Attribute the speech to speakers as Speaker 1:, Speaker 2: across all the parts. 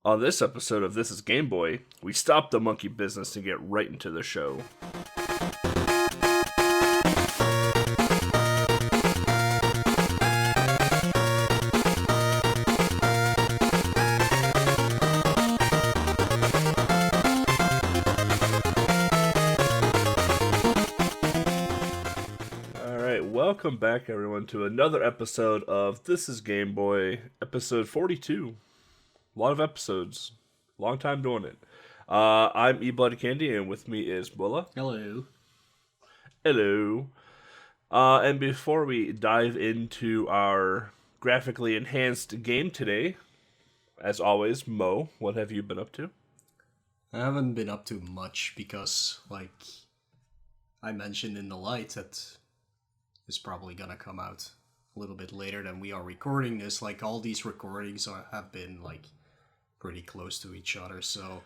Speaker 1: On this episode of This is Game Boy, we stop the monkey business and get right into the show. Alright, welcome back everyone to another episode of This is Game Boy, episode 42. A lot of episodes. Long time doing it. I'm eBloodyCandy, and with me is Moelle.
Speaker 2: Hello.
Speaker 1: Hello. And before we dive into our graphically enhanced game today, as always, Mo, what have you been up to?
Speaker 2: I haven't been up to much because, I mentioned in the light that is probably gonna come out a little bit later than we are recording this. All these recordings have been, pretty close to each other. So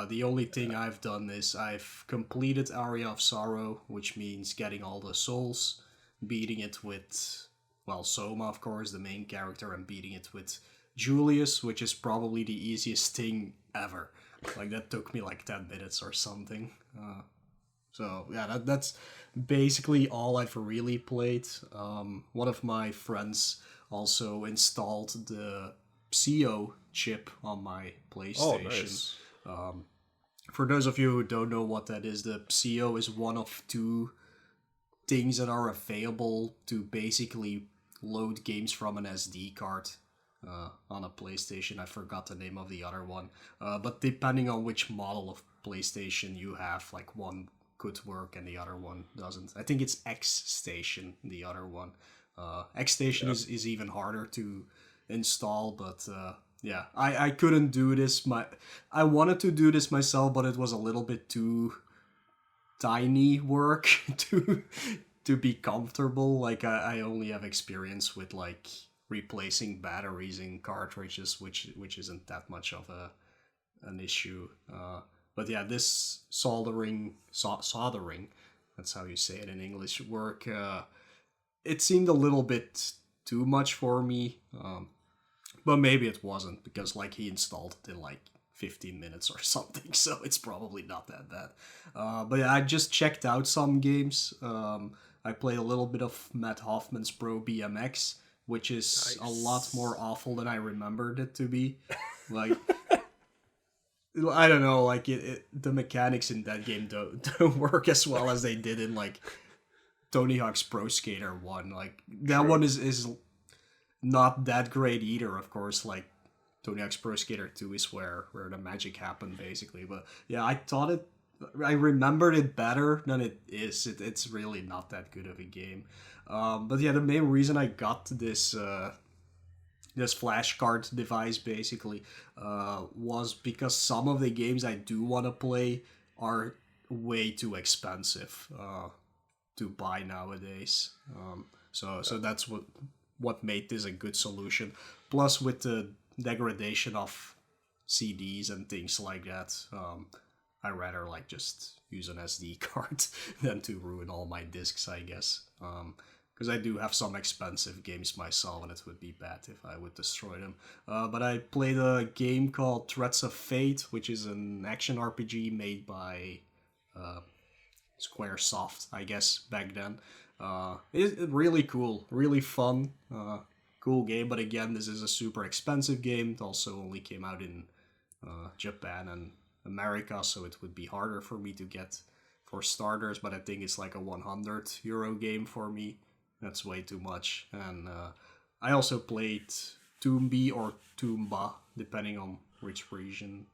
Speaker 2: the only thing I've done is I've completed Aria of Sorrow, which means getting all the souls, beating it with, Soma, of course, the main character, and beating it with Julius, which is probably the easiest thing ever. That took me 10 minutes or something. That's basically all I've really played. One of my friends also installed the CO chip on my PlayStation.
Speaker 1: Oh, nice.
Speaker 2: For those of you who don't know what that is, the CO is one of two things that are available to basically load games from an SD card on a PlayStation. I forgot the name of the other one. But depending on which model of PlayStation you have, one could work and the other one doesn't. I think it's X Station, the other one. X Station is even harder to install, but I couldn't do this. I wanted to do this myself, but it was a little bit too tiny work to be comfortable. I only have experience with replacing batteries in cartridges, which isn't that much of an issue. But yeah, this soldering, that's how you say it in English, work, it seemed a little bit too much for me. But maybe it wasn't, because he installed it in 15 minutes or something, so it's probably not that bad. But yeah, I just checked out some games. I played a little bit of Matt Hoffman's Pro BMX, which is
Speaker 1: Nice.
Speaker 2: a lot more awful than I remembered it to be. I don't know, the mechanics in that game don't work as well as they did in Tony Hawk's Pro Skater 1. That
Speaker 1: True.
Speaker 2: one is not that great either, of course. Tony Hawk's Pro Skater 2 is where the magic happened, basically. But yeah, I remembered it better than it is. It's really not that good of a game. But yeah, the main reason I got this flashcard device, basically, was because some of the games I do want to play are way too expensive to buy nowadays. So that's what made this a good solution. Plus, with the degradation of CDs and things like that, I rather just use an SD card than to ruin all my discs, I guess. Because I do have some expensive games myself, and it would be bad if I would destroy them. But I played a game called Threats of Fate, which is an action RPG made by Squaresoft, I guess, back then. It's really cool, really fun, cool game. But again, this is a super expensive game. It also only came out in Japan and America, so it would be harder for me to get for starters. But I think it's a €100 game for me. That's way too much. And I also played Toombi or Toomba, depending on which region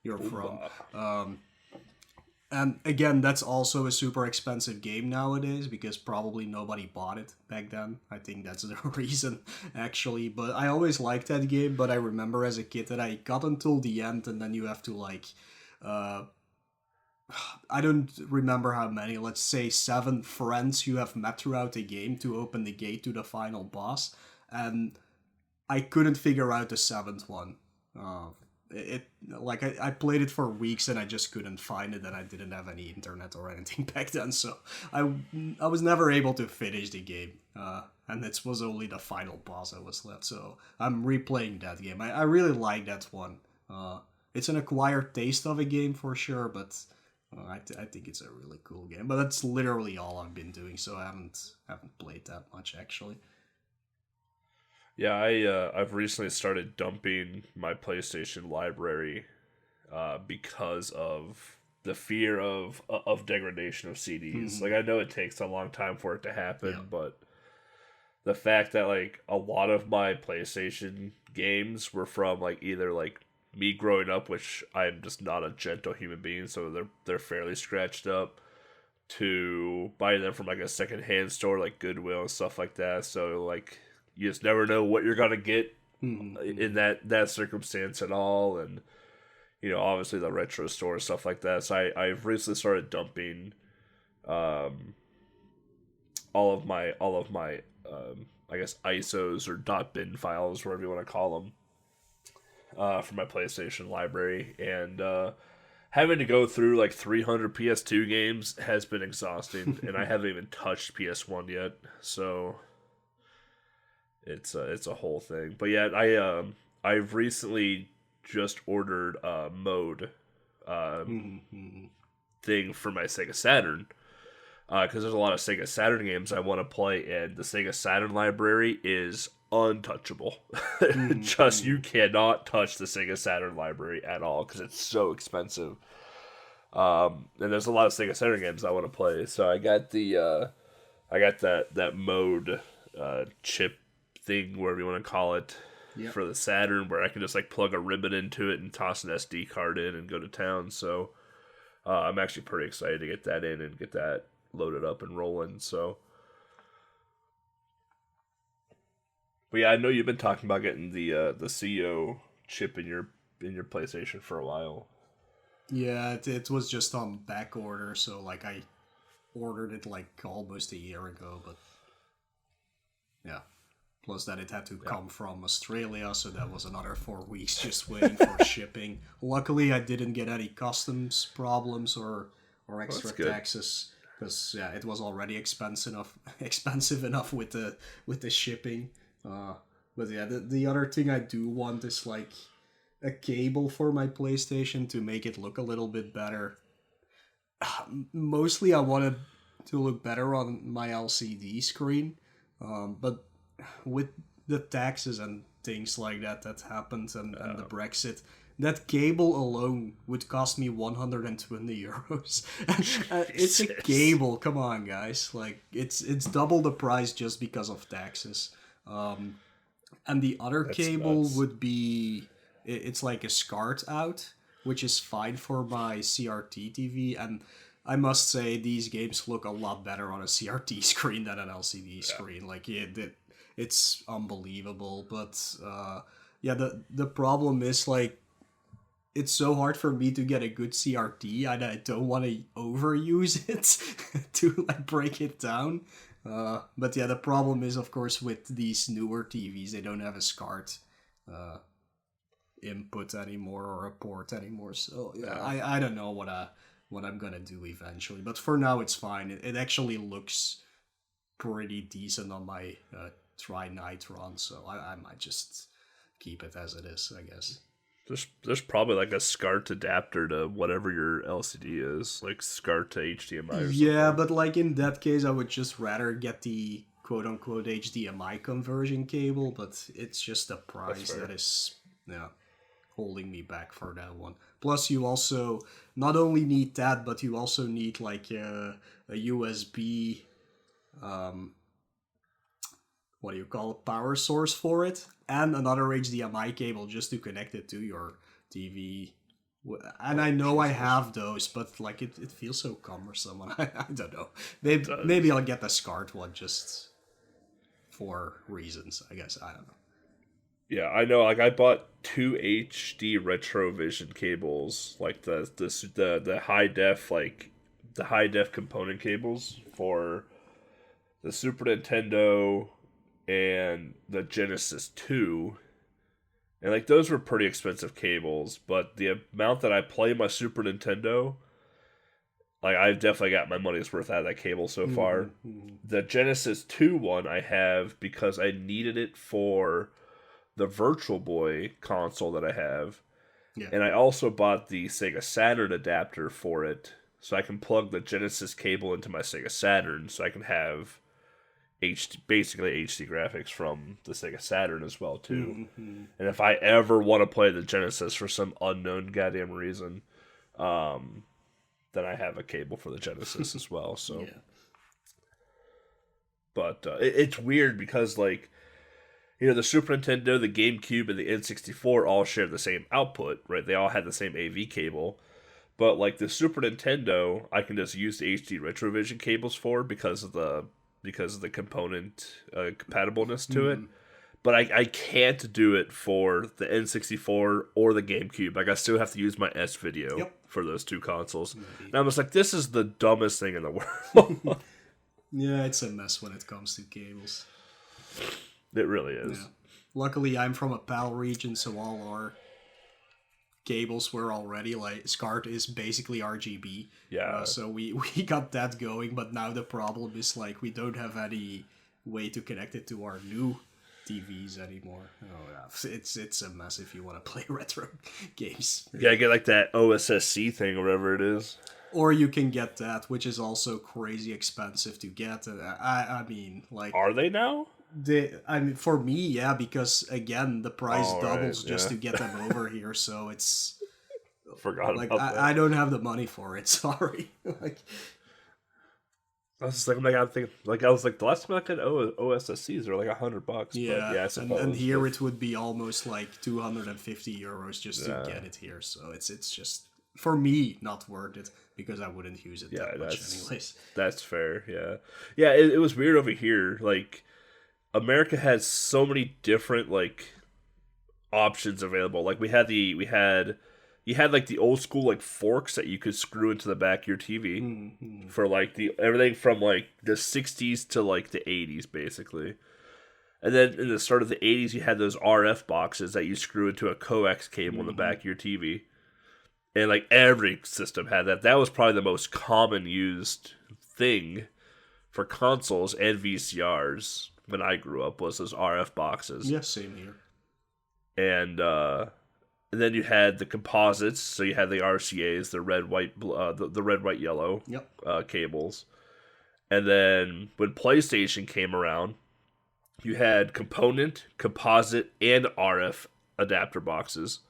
Speaker 2: you're from. And again, that's also a super expensive game nowadays, because probably nobody bought it back then. I think that's the reason, actually. But I always liked that game, but I remember as a kid that I got until the end, and then you have to I don't remember how many, let's say 7 friends you have met throughout the game to open the gate to the final boss, and I couldn't figure out the 7th one. it like I played it for weeks and I just couldn't find it, and I didn't have any internet or anything back then, so I was never able to finish the game. And it was only the final boss that was left, so I'm replaying that game. I really like that one. It's an acquired taste of a game for sure, but I think it's a really cool game. But that's literally all I've been doing, so I haven't played that much actually.
Speaker 1: Yeah, I've recently started dumping my PlayStation library because of the fear of degradation of CDs. Like, I know it takes a long time for it to happen, but the fact that like a lot of my PlayStation games were from like either like me growing up, which I'm just not a gentle human being, so they're fairly scratched up, to buying them from like a secondhand store like Goodwill and stuff like that. So like you just never know what you're gonna get in that circumstance at all, and obviously the retro store and stuff like that. So I've recently started dumping all of my I guess ISOs or .bin files, whatever you want to call them, for my PlayStation library, and having to go through like 300 PS2 games has been exhausting, and I haven't even touched PS1 yet, so it's a whole thing. But yeah, I've recently just ordered a mode thing for my Sega Saturn, because there's a lot of Sega Saturn games I want to play, and the Sega Saturn library is untouchable. Just, you cannot touch the Sega Saturn library at all because it's so expensive. And there's a lot of Sega Saturn games I want to play, so I got that mode chip thing, whatever you want to call it, for the Saturn, where I can just like plug a ribbon into it and toss an SD card in and go to town. So I'm actually pretty excited to get that in and get that loaded up and rolling. So, but yeah, I know you've been talking about getting the CO chip in your PlayStation for a while.
Speaker 2: Yeah, it was just on back order, so like I ordered it like almost a year ago, but yeah. Plus that it had to come from Australia, so that was another 4 weeks just waiting for shipping. Luckily, I didn't get any customs problems or extra taxes, because it was already expensive enough with the shipping. But yeah, the other thing I do want is like a cable for my PlayStation to make it look a little bit better. Mostly, I want it to look better on my LCD screen, but with the taxes and things like that happened, and the Brexit, that cable alone would cost me 120 euros. It's a cable, come on guys, like it's double the price just because of taxes. And the other cable would be, it's like a SCART out, which is fine for my CRT TV, and I must say these games look a lot better on a CRT screen than an LCD screen. Like it's unbelievable. But the problem is like it's so hard for me to get a good CRT, and I don't want to overuse it to like break it down. But yeah, the problem is, of course, with these newer TVs, they don't have a SCART input anymore or a port anymore. So yeah, I don't know what I'm gonna do eventually. But for now, it's fine. It actually looks pretty decent on my Tri-Nitron, so I might just keep it as it is, I guess.
Speaker 1: There's probably like a SCART adapter to whatever your LCD is, like SCART to HDMI or something.
Speaker 2: Yeah, but like in that case, I would just rather get the quote-unquote HDMI conversion cable, but it's just the price that is holding me back for that one. Plus, you also not only need that, but you also need like a USB, what do you call it, power source for it, and another HDMI cable just to connect it to your TV. And I know I have those, but like it feels so cumbersome. I don't know. Maybe I'll get the SCART one just for reasons, I guess. I don't know.
Speaker 1: Yeah, I know. Like I bought 2 HD Retrovision cables, like the high def, like the high def component cables for the Super Nintendo and the Genesis 2, And like those were pretty expensive cables, but the amount that I play my Super Nintendo, like I've definitely got my money's worth out of that cable so far. The Genesis 2 one I have because I needed it for the Virtual Boy console that I have.
Speaker 2: Yeah.
Speaker 1: And I also bought the Sega Saturn adapter for it, so I can plug the Genesis cable into my Sega Saturn, so I can have basically HD graphics from the Sega Saturn as well too. And if I ever want to play the Genesis for some unknown goddamn reason, then I have a cable for the Genesis as well. So,
Speaker 2: Yeah.
Speaker 1: But it's weird because like, you know, the Super Nintendo, the GameCube, and the N64 all share the same output, right? They all had the same AV cable. But like the Super Nintendo, I can just use the HD Retrovision cables for because of the component compatibleness to it. But I can't do it for the N64 or the GameCube. Like I still have to use my S-Video for those two consoles. And I'm just like, this is the dumbest thing in the world.
Speaker 2: Yeah, it's a mess when it comes to cables.
Speaker 1: It really is.
Speaker 2: Yeah. Luckily, I'm from a PAL region, so all our cables were already like SCART is basically RGB.
Speaker 1: Yeah.
Speaker 2: So we got that going, but now the problem is like we don't have any way to connect it to our new TVs anymore. Oh yeah, it's a mess if you want to play retro games.
Speaker 1: Yeah, get like that OSSC thing or whatever it is.
Speaker 2: Or you can get that, which is also crazy expensive to get. I mean, like,
Speaker 1: are they now?
Speaker 2: I mean, for me, yeah, because again, the price
Speaker 1: Oh,
Speaker 2: doubles
Speaker 1: right,
Speaker 2: just
Speaker 1: yeah.
Speaker 2: to get them over here. So it's
Speaker 1: Forgot
Speaker 2: like
Speaker 1: about that.
Speaker 2: I don't have the money for it. Sorry. Like,
Speaker 1: I was just like, I was like, the last time I got OSSCs are like $100. But
Speaker 2: yeah,
Speaker 1: I suppose.
Speaker 2: and here it would be almost like 250 euros just to
Speaker 1: Yeah.
Speaker 2: get it here. So it's just for me not worth it because I wouldn't use it that much anyways.
Speaker 1: That's fair. Yeah, yeah. It was weird over here. Like America has so many different like options available. Like you had like the old school like forks that you could screw into the back of your TV for like the everything from like the 60s to like the 80s basically. And then in the start of the 80s you had those RF boxes that you screw into a coax cable in the back of your TV. And like every system had that. That was probably the most common used thing for consoles and VCRs when I grew up was those RF boxes.
Speaker 2: Yeah, same here.
Speaker 1: And then you had the composites, so you had the RCAs, the red, white, the red, white, yellow cables. And then when PlayStation came around, you had component, composite, and RF adapter boxes.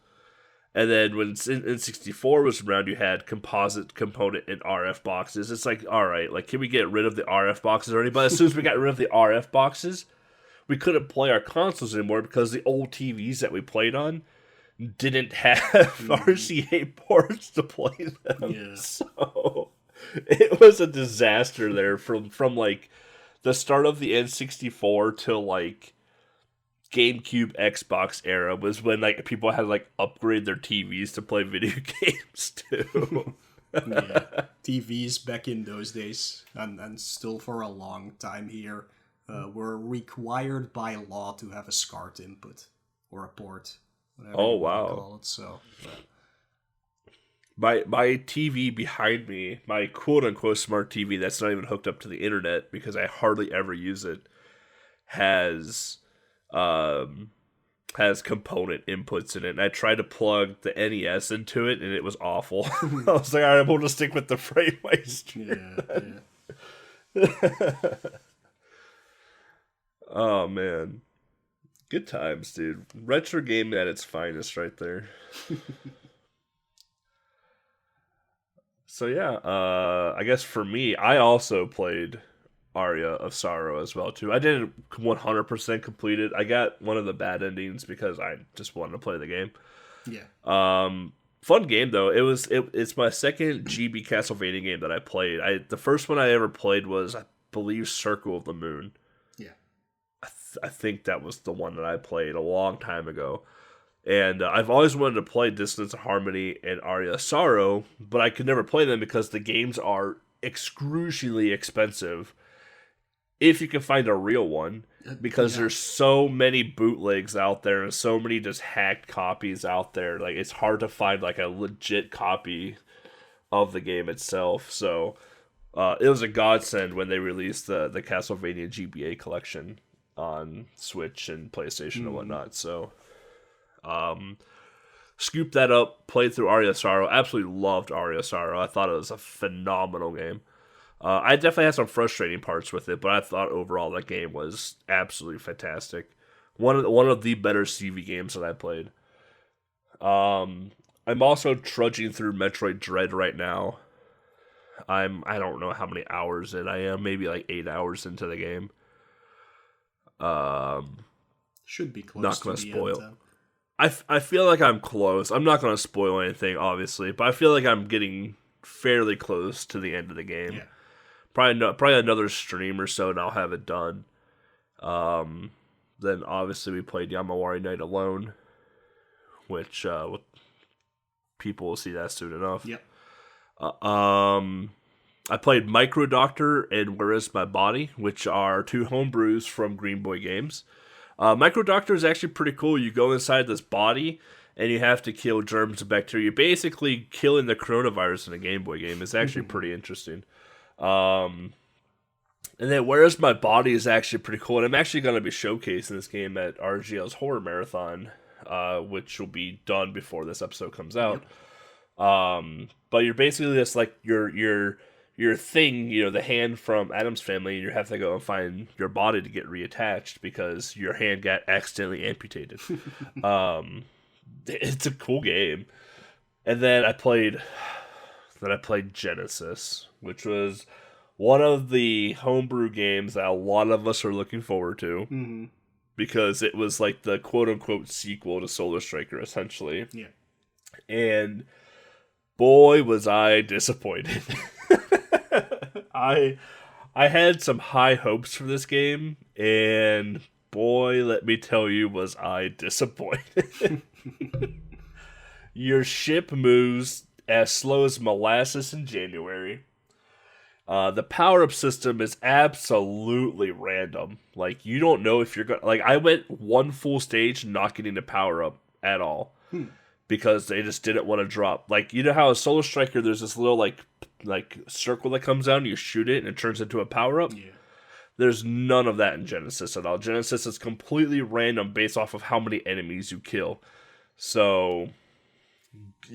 Speaker 1: And then when N64 was around, you had composite, component, and RF boxes. It's like, all right, like, can we get rid of the RF boxes already? But as soon as we got rid of the RF boxes, we couldn't play our consoles anymore because the old TVs that we played on didn't have RCA ports to play them.
Speaker 2: Yeah.
Speaker 1: So it was a disaster there from like the start of the N64 till like GameCube, Xbox era was when like people had to like upgrade their TVs to play video games too.
Speaker 2: Yeah, TVs back in those days, and still for a long time here, were required by law to have a SCART input or a port.
Speaker 1: Oh wow!
Speaker 2: Call it, so.
Speaker 1: My TV behind me, my quote unquote smart TV that's not even hooked up to the internet because I hardly ever use it, has component inputs in it. And I tried to plug the NES into it, and it was awful. I was like, all right, I'm going to stick with the FrameMeister.
Speaker 2: Yeah.
Speaker 1: Oh man, good times, dude. Retro game at its finest, right there. So yeah, I guess for me, I also played Aria of Sorrow as well too. I didn't 100% complete it. I got one of the bad endings because I just wanted to play the game.
Speaker 2: Yeah.
Speaker 1: Fun game though. It's my second GB Castlevania game that I played. The first one I ever played was, I believe, Circle of the Moon.
Speaker 2: Yeah.
Speaker 1: I think that was the one that I played a long time ago. And I've always wanted to play Dissonance of Harmony and Aria of Sorrow, but I could never play them because the games are excruciatingly expensive. if you can find a real one, because
Speaker 2: Yeah.
Speaker 1: there's so many bootlegs out there and so many just hacked copies out there. Like, it's hard to find like a legit copy of the game itself. So it was a godsend when they released the Castlevania GBA collection on Switch and PlayStation and whatnot. So scooped that up, played through Aria of Sorrow. Absolutely loved Aria of Sorrow. I thought it was a phenomenal game. I definitely had some frustrating parts with it, but I thought overall that game was absolutely fantastic. One of the better CV games that I played. I'm also trudging through Metroid Dread right now. I don't know how many hours in I am, maybe like 8 hours into the game.
Speaker 2: Should be close
Speaker 1: Not
Speaker 2: to
Speaker 1: gonna
Speaker 2: the
Speaker 1: spoil.
Speaker 2: end.
Speaker 1: I feel like I'm close. I'm not gonna spoil anything, obviously, but I feel like I'm getting fairly close to the end of the game.
Speaker 2: Yeah.
Speaker 1: Probably another stream or so, and I'll have it done. Then obviously we played Yamawari Night Alone, which people will see that soon enough.
Speaker 2: Yep.
Speaker 1: I played Micro Doctor and Where Is My Body, which are 2 homebrews from Green Boy Games. Micro Doctor is actually pretty cool. You go inside this body, and you have to kill germs and bacteria. You're basically killing the coronavirus in a Game Boy game. It's actually pretty interesting. And then Where Is My Body is actually pretty cool. And I'm actually going to be showcasing this game at RGL's Horror Marathon, which will be done before this episode comes out. But you're basically just like your thing, the hand from Addams Family, and you have to go and find your body to get reattached because your hand got accidentally amputated. It's a cool game. And then I played Genesis, which was one of the homebrew games that a lot of us are looking forward to, because it was like the quote-unquote sequel to Solar Striker, essentially.
Speaker 2: Yeah.
Speaker 1: And boy, was I disappointed. I had some high hopes for this game, and boy, let me tell you, was I disappointed. Your ship moves as slow as molasses in January. The power-up system is absolutely random. Like, you don't know if you're going to... Like, I went one full stage not getting a power-up at all. Because they just didn't want to drop. Like, you know how a Solar Striker, there's this little, like circle that comes down, and you shoot it, and it turns into a power-up?
Speaker 2: Yeah.
Speaker 1: There's none of that in Genesis at all. Genesis is completely random based off of how many enemies you kill. So,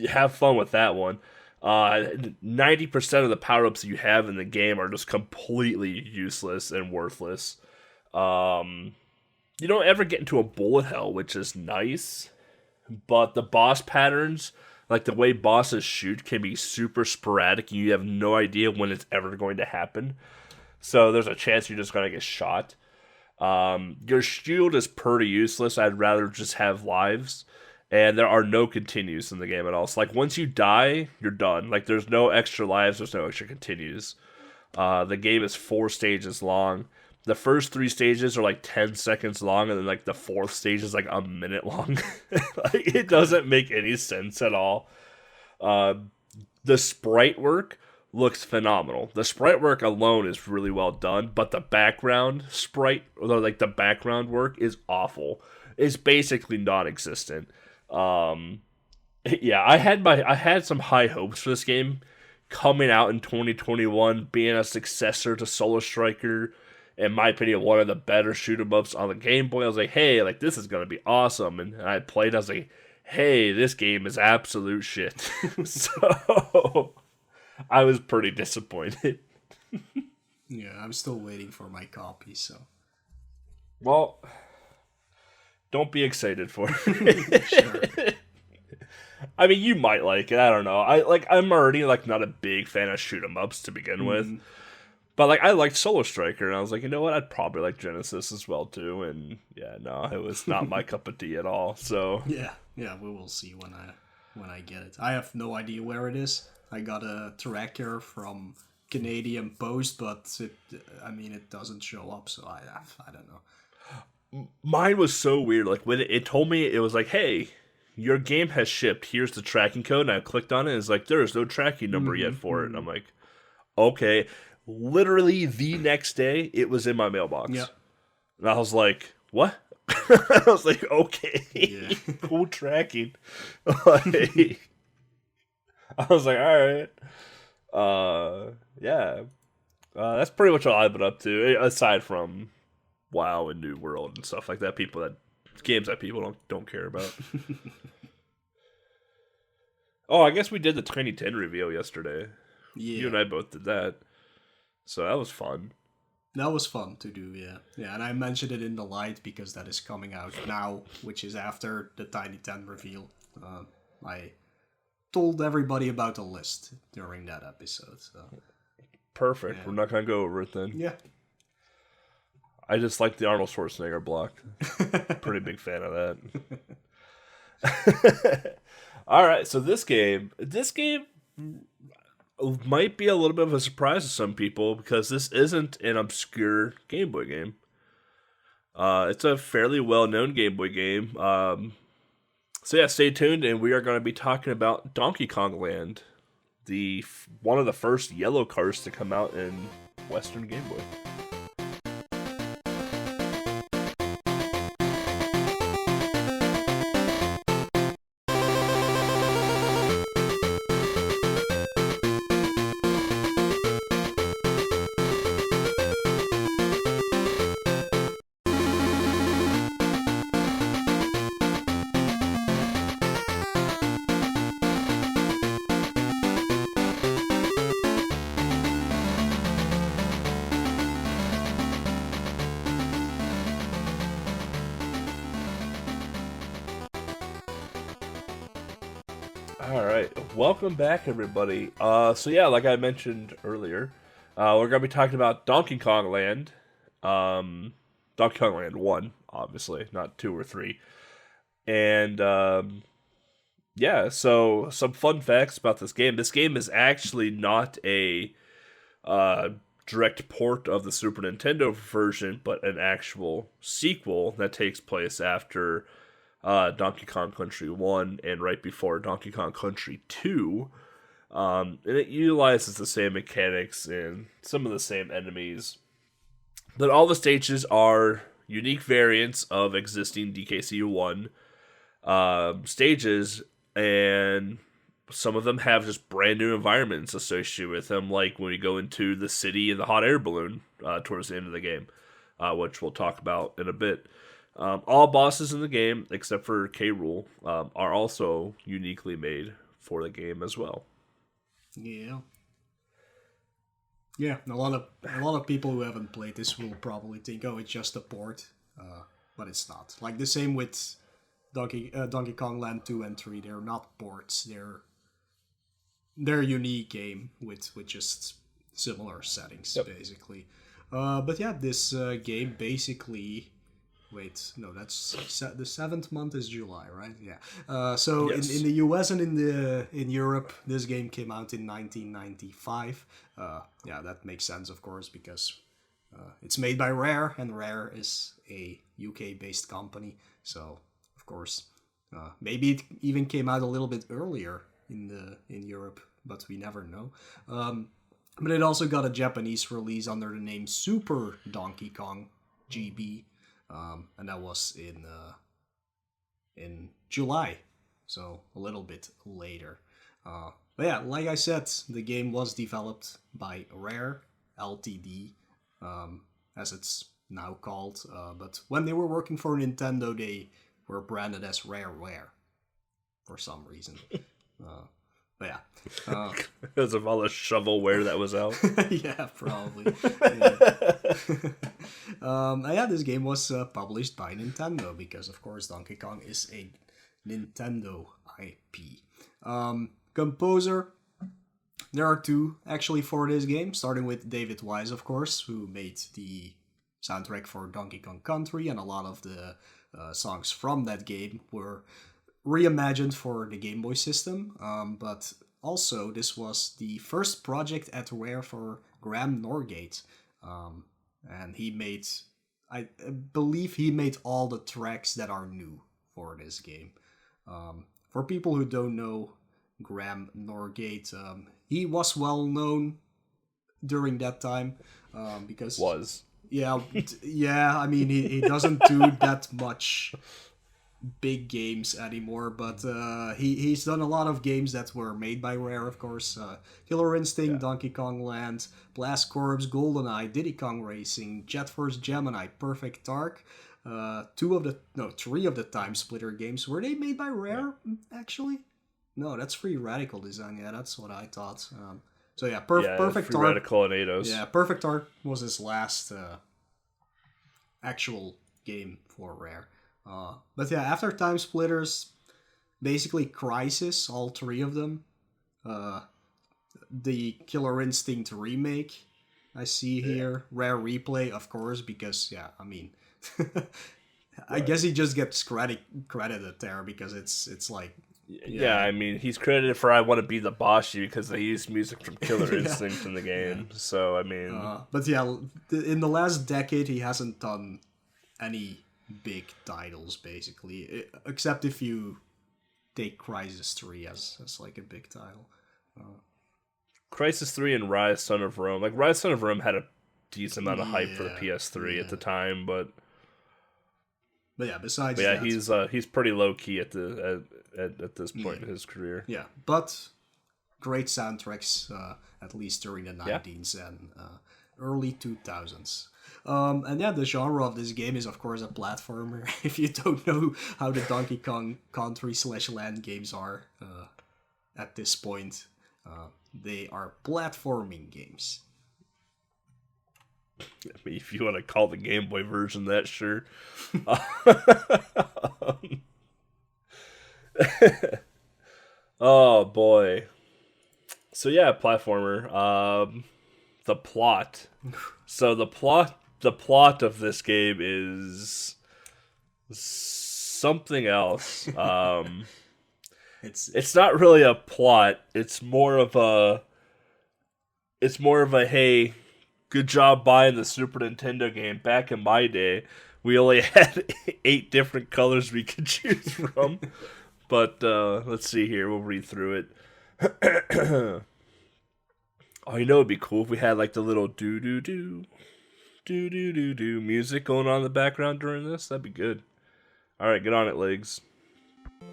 Speaker 1: have fun with that one. 90% of the power-ups you have in the game are just completely useless and worthless. You don't ever get into a bullet hell, which is nice. But the boss patterns, like the way bosses shoot, can be super sporadic. You have no idea when it's ever going to happen. So there's a chance you're just going to get shot. Your shield is pretty useless. I'd rather just have lives. And there are no continues in the game at all. So, like, once you die, you're done. Like, there's no extra lives. There's no extra continues. The game is 4 stages long. The first 3 stages are like 10 seconds long, and then like the 4th stage is like a minute long. Like, it doesn't make any sense at all. The sprite work looks phenomenal. The sprite work alone is really well done, but the background sprite, or like the background work, is awful. It's basically non-existent. Yeah, I had some high hopes for this game coming out in 2021, being a successor to Solar Striker. In my opinion, one of the better shoot-em-ups on the Game Boy. I was like, hey, like, this is going to be awesome. And I played, I was like, hey, this game is absolute shit. So, I was pretty disappointed.
Speaker 2: Yeah, I'm still waiting for my copy, so.
Speaker 1: Well, don't be excited for it.
Speaker 2: Sure.
Speaker 1: I mean, you might like it. I don't know. I'm already, like, not a big fan of shoot-em-ups to begin with. But, like, I liked Solar Striker, and I was like, you know what? I'd probably like Genesis as well, too. And, yeah, no, it was not my cup of tea at all, so...
Speaker 2: Yeah, we will see when I get it. I have no idea where it is. I got a tracker from Canadian Post, but it doesn't show up, so I don't know.
Speaker 1: Mine was so weird. Like, when it told me, it was like, hey, your game has shipped. Here's the tracking code. And I clicked on it, and it's like, there is no tracking number yet for it. And I'm like, okay. literally the next day, it was in my mailbox.
Speaker 2: Yeah.
Speaker 1: And I was like, what? I was like, okay,
Speaker 2: Yeah.
Speaker 1: cool tracking. Like, I was like, all right. Yeah. That's pretty much all I've been up to, aside from WoW and New World and stuff like that. Games that people don't care about. Oh, I guess we did the Tiny 10 reveal yesterday.
Speaker 2: Yeah.
Speaker 1: You and I both did that. So that was fun.
Speaker 2: That was fun to do, yeah. Yeah, and I mentioned it in the light because that is coming out now, which is after the Tiny 10 reveal. I told everybody about the list during that episode, so...
Speaker 1: Perfect.
Speaker 2: Yeah.
Speaker 1: We're not going to go over it then.
Speaker 2: Yeah.
Speaker 1: I just like the Arnold Schwarzenegger block. Pretty big fan of that. All right, so this game might be a little bit of a surprise to some people because this isn't an obscure Game Boy game. It's a fairly well-known Game Boy game. So yeah, stay tuned, and we are going to be talking about Donkey Kong Land, one of the first yellow cards to come out in Western Game Boy. Alright, welcome back everybody. So yeah, like I mentioned earlier, we're going to be talking about Donkey Kong Land. Donkey Kong Land 1, obviously, not 2 or 3. And yeah, so some fun facts about this game. This game is actually not a direct port of the Super Nintendo version, but an actual sequel that takes place after Donkey Kong Country 1 and right before Donkey Kong Country 2. And it utilizes the same mechanics and some of the same enemies. But all the stages are unique variants of existing DKCU1 stages, and some of them have just brand new environments associated with them, like when you go into the city in the hot air balloon towards the end of the game, which we'll talk about in a bit. All bosses in the game, except for K. Rool, are also uniquely made for the game as well.
Speaker 2: Yeah. Yeah, a lot of people who haven't played this will probably think, oh, it's just a port, but it's not. Like the same with Donkey Kong Land 2 and 3, they're not ports. They're a unique game with just similar settings, basically. But yeah, this game basically... Wait, no, that's the 7th month is July, right? Yeah. So yes. in the US and in Europe, this game came out in 1995. Yeah, that makes sense, of course, because it's made by Rare, and Rare is a UK-based company. So, of course, maybe it even came out a little bit earlier in Europe, but we never know. But it also got a Japanese release under the name Super Donkey Kong GB. And that was in July, so a little bit later. But yeah, like I said, the game was developed by Rare Ltd, as it's now called. But when they were working for Nintendo, they were branded as Rareware for some reason. But yeah.
Speaker 1: Because of all the shovelware that was out.
Speaker 2: Yeah, probably. Yeah. Yeah, this game was published by Nintendo because, of course, Donkey Kong is a Nintendo IP. Composer, there are two actually for this game, starting with David Wise, of course, who made the soundtrack for Donkey Kong Country, and a lot of the songs from that game were reimagined for the Game Boy system, but also this was the first project at Rare for Graham Norgate, and he made, I believe he made all the tracks that are new for this game. For people who don't know Graham Norgate, he was well known during that time, because yeah, I mean, he doesn't do that much big games anymore, but he's done a lot of games that were made by Rare, of course. Killer Instinct, Donkey Kong Land, Blast Corps, GoldenEye, Diddy Kong Racing, Jet Force Gemini, Perfect Dark. 3 of the Time Splitter games. Were they made by Rare, actually? No, that's Free Radical Design. Yeah, that's what I thought. Perfect
Speaker 1: Free
Speaker 2: Dark.
Speaker 1: Radical and Eidos.
Speaker 2: Yeah, Perfect Dark was his last actual game for Rare. But yeah, after Time Splitters, basically Crisis, all 3 of them. The Killer Instinct remake, I see here. Rare Replay, of course, because, yeah, I mean... I guess he just gets credited there because it's like...
Speaker 1: Yeah, I mean, he's credited for I Want to Be the Bossy because they used music from Killer Instinct in the game. So, I mean...
Speaker 2: but yeah, in the last decade, he hasn't done any big titles, basically. Except if you take Crisis 3 as like a big title.
Speaker 1: Crisis 3 and Rise Son of Rome. Like, Rise Son of Rome had a decent amount of hype for the PS3 at the time, but yeah, besides that, he's pretty low key at this point in his career.
Speaker 2: Yeah, but great soundtracks, at least during the 1990s and early 2000s. And yeah, the genre of this game is of course a platformer. If you don't know how the Donkey Kong Country / Land games are at this point, they are platforming games.
Speaker 1: I mean, if you want to call the Game Boy version that, sure. Oh boy. So yeah, platformer. The plot. So the plot of this game is something else. It's not really a plot. It's more of a hey, good job buying the Super Nintendo game. Back in my day, we only had 8 different colors we could choose from. But let's see here. We'll read through it. Oh, you know it'd be cool if we had like the little do-do-do music going on in the background during this. That'd be good. All right, get on it, Legs.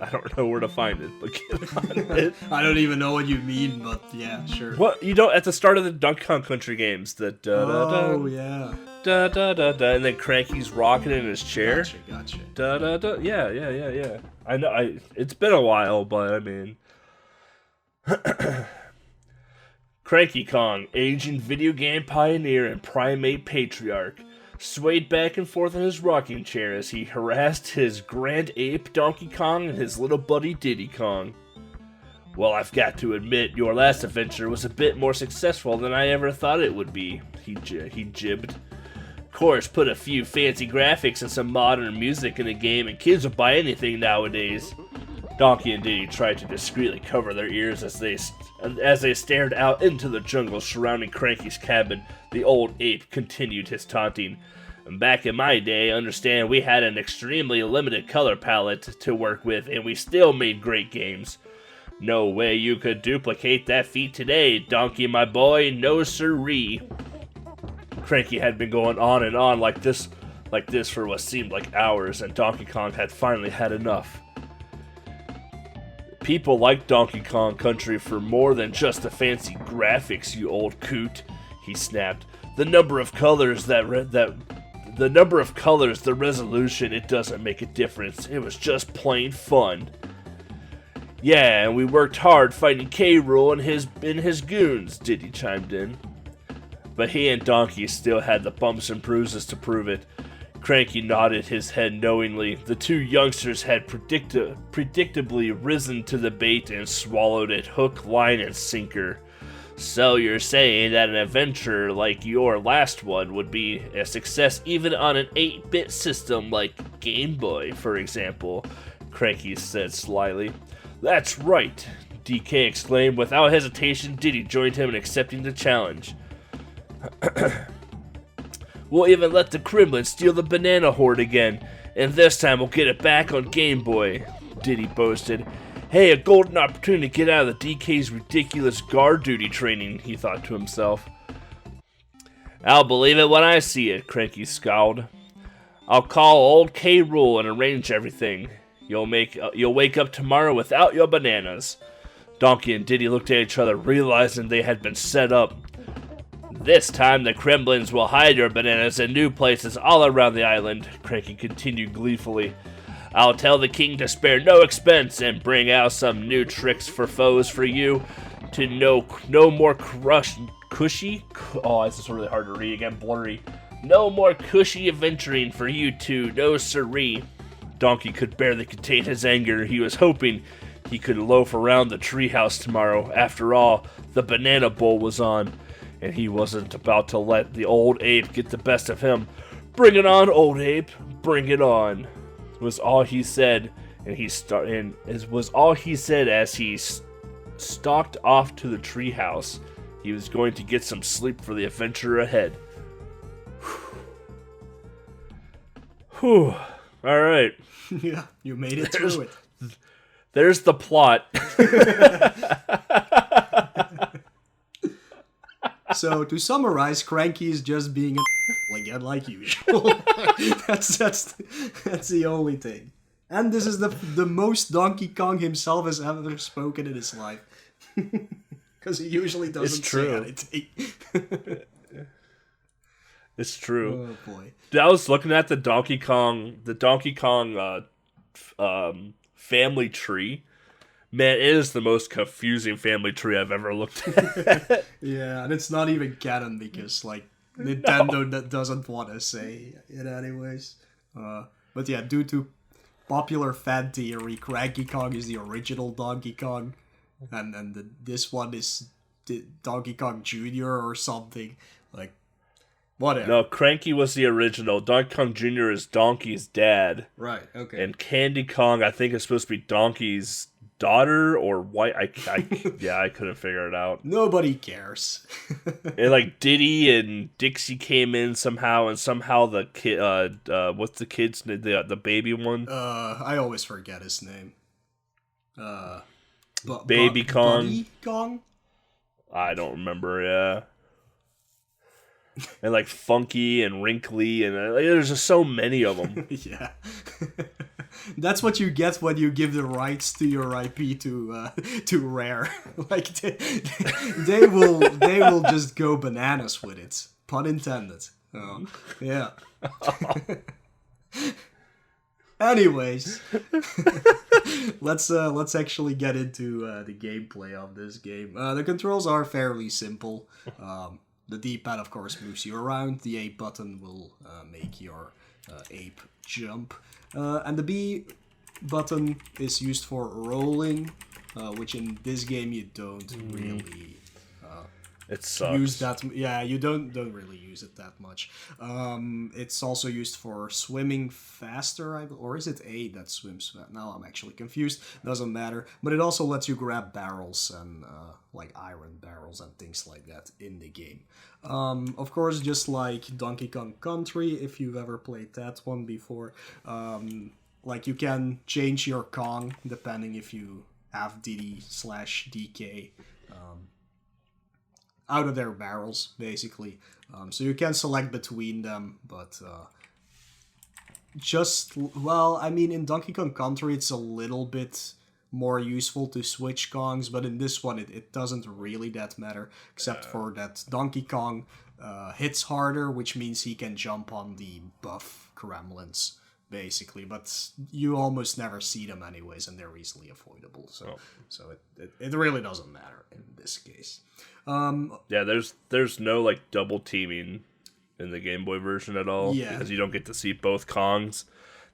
Speaker 1: I don't know where to find it, but get on it.
Speaker 2: I don't even know what you mean, but yeah, sure.
Speaker 1: What you don't at the start of the Donkey Kong Country games, the da da da.
Speaker 2: Oh yeah.
Speaker 1: Da da da da, and then Cranky's rocking in his chair.
Speaker 2: Gotcha.
Speaker 1: Da da da. Yeah. I know. It's been a while, but I mean, Cranky Kong, aging video game pioneer and primate patriarch, swayed back and forth in his rocking chair as he harassed his grand ape Donkey Kong and his little buddy Diddy Kong. Well, I've got to admit, your last adventure was a bit more successful than I ever thought it would be, he jibbed. Of course, put a few fancy graphics and some modern music in the game and kids will buy anything nowadays. Donkey and Diddy tried to discreetly cover their ears as they stared out into the jungle surrounding Cranky's cabin. The old ape continued his taunting. Back in my day, understand we had an extremely limited color palette to work with, and we still made great games. No way you could duplicate that feat today, Donkey my boy, no siree. Cranky had been going on and on like this for what seemed like hours, and Donkey Kong had finally had enough. People like Donkey Kong Country for more than just the fancy graphics, you old coot, he snapped. The number of colors, the resolution, it doesn't make a difference. It was just plain fun. Yeah, and we worked hard fighting K. Rool and his goons, Diddy chimed in. But he and Donkey still had the bumps and bruises to prove it. Cranky nodded his head knowingly. The two youngsters had predictably risen to the bait and swallowed it hook, line, and sinker. So you're saying that an adventure like your last one would be a success even on an 8-bit system like Game Boy, for example, Cranky said slyly. That's right, DK exclaimed. Without hesitation, Diddy joined him in accepting the challenge. We'll even let the Kremlin steal the banana horde again, and this time we'll get it back on Game Boy, Diddy boasted. Hey, a golden opportunity to get out of the DK's ridiculous guard duty training, he thought to himself. I'll believe it when I see it, Cranky scowled. I'll call old K. Rool and arrange everything. You'll wake up tomorrow without your bananas. Donkey and Diddy looked at each other, realizing they had been set up. This time the Kremlins will hide your bananas in new places all around the island, Cranky continued gleefully. I'll tell the king to spare no expense and bring out some new tricks for foes for you to no more cushy. Oh, this is really hard to read again, blurry. No more cushy adventuring for you two, no siree. Donkey could barely contain his anger. He was hoping he could loaf around the treehouse tomorrow. After all, the banana bowl was on, and he wasn't about to let the old ape get the best of him. Bring it on, old ape, bring it on, was all he said, was all he said as he stalked off to the treehouse. He was going to get some sleep for the adventure ahead. Whew. All right.
Speaker 2: Yeah, you made it through it.
Speaker 1: There's the plot.
Speaker 2: So to summarize, Cranky is just being again like usual. that's the only thing. And this is the most Donkey Kong himself has ever spoken in his life. Because he usually doesn't say anything.
Speaker 1: It's true.
Speaker 2: Oh boy.
Speaker 1: I was looking at the Donkey Kong family tree. Man, it is the most confusing family tree I've ever looked at.
Speaker 2: Yeah, and it's not even canon because like Nintendo doesn't want to say it anyways. But yeah, due to popular fan theory, Cranky Kong is the original Donkey Kong, and this one is Donkey Kong Jr. or something. Like, whatever.
Speaker 1: No, Cranky was the original. Donkey Kong Jr. is Donkey's dad.
Speaker 2: Right, okay.
Speaker 1: And Candy Kong, I think, is supposed to be Donkey's daughter or white. I couldn't figure it out.
Speaker 2: Nobody cares.
Speaker 1: And like Diddy and Dixie came in somehow, and somehow the kid, what's the kid's name? The baby one?
Speaker 2: I always forget his name.
Speaker 1: Baby Kong.
Speaker 2: Buddy Kong?
Speaker 1: I don't remember. Yeah. And like Funky and Wrinkly, and there's just so many of them.
Speaker 2: Yeah. That's what you get when you give the rights to your IP to Rare. Like they will just go bananas with it. Pun intended. Oh, yeah. Anyways, let's actually get into the gameplay of this game. The controls are fairly simple. The D-pad, of course, moves you around. The A button will make your ape jump. And the B button is used for rolling, which in this game you don't really
Speaker 1: it sucks.
Speaker 2: use that. Yeah, you don't really use it that much. It's also used for swimming faster, or is it A that swims fast? Now I'm actually confused. Doesn't matter. But it also lets you grab barrels and like iron barrels and things like that in the game. Of course, just like Donkey Kong Country, if you've ever played that one before, like you can change your Kong depending if you have Diddy/DK. Out of their barrels, basically. So you can select between them, but in Donkey Kong Country, it's a little bit more useful to switch Kongs, but in this one, it doesn't really that matter, except for that Donkey Kong hits harder, which means he can jump on the buff Kremlins, basically, but you almost never see them anyways, and they're easily avoidable, so it really doesn't matter in this case.
Speaker 1: Yeah, there's no like double teaming in the Game Boy version at all.
Speaker 2: Yeah.
Speaker 1: Because you don't get to see both Kongs.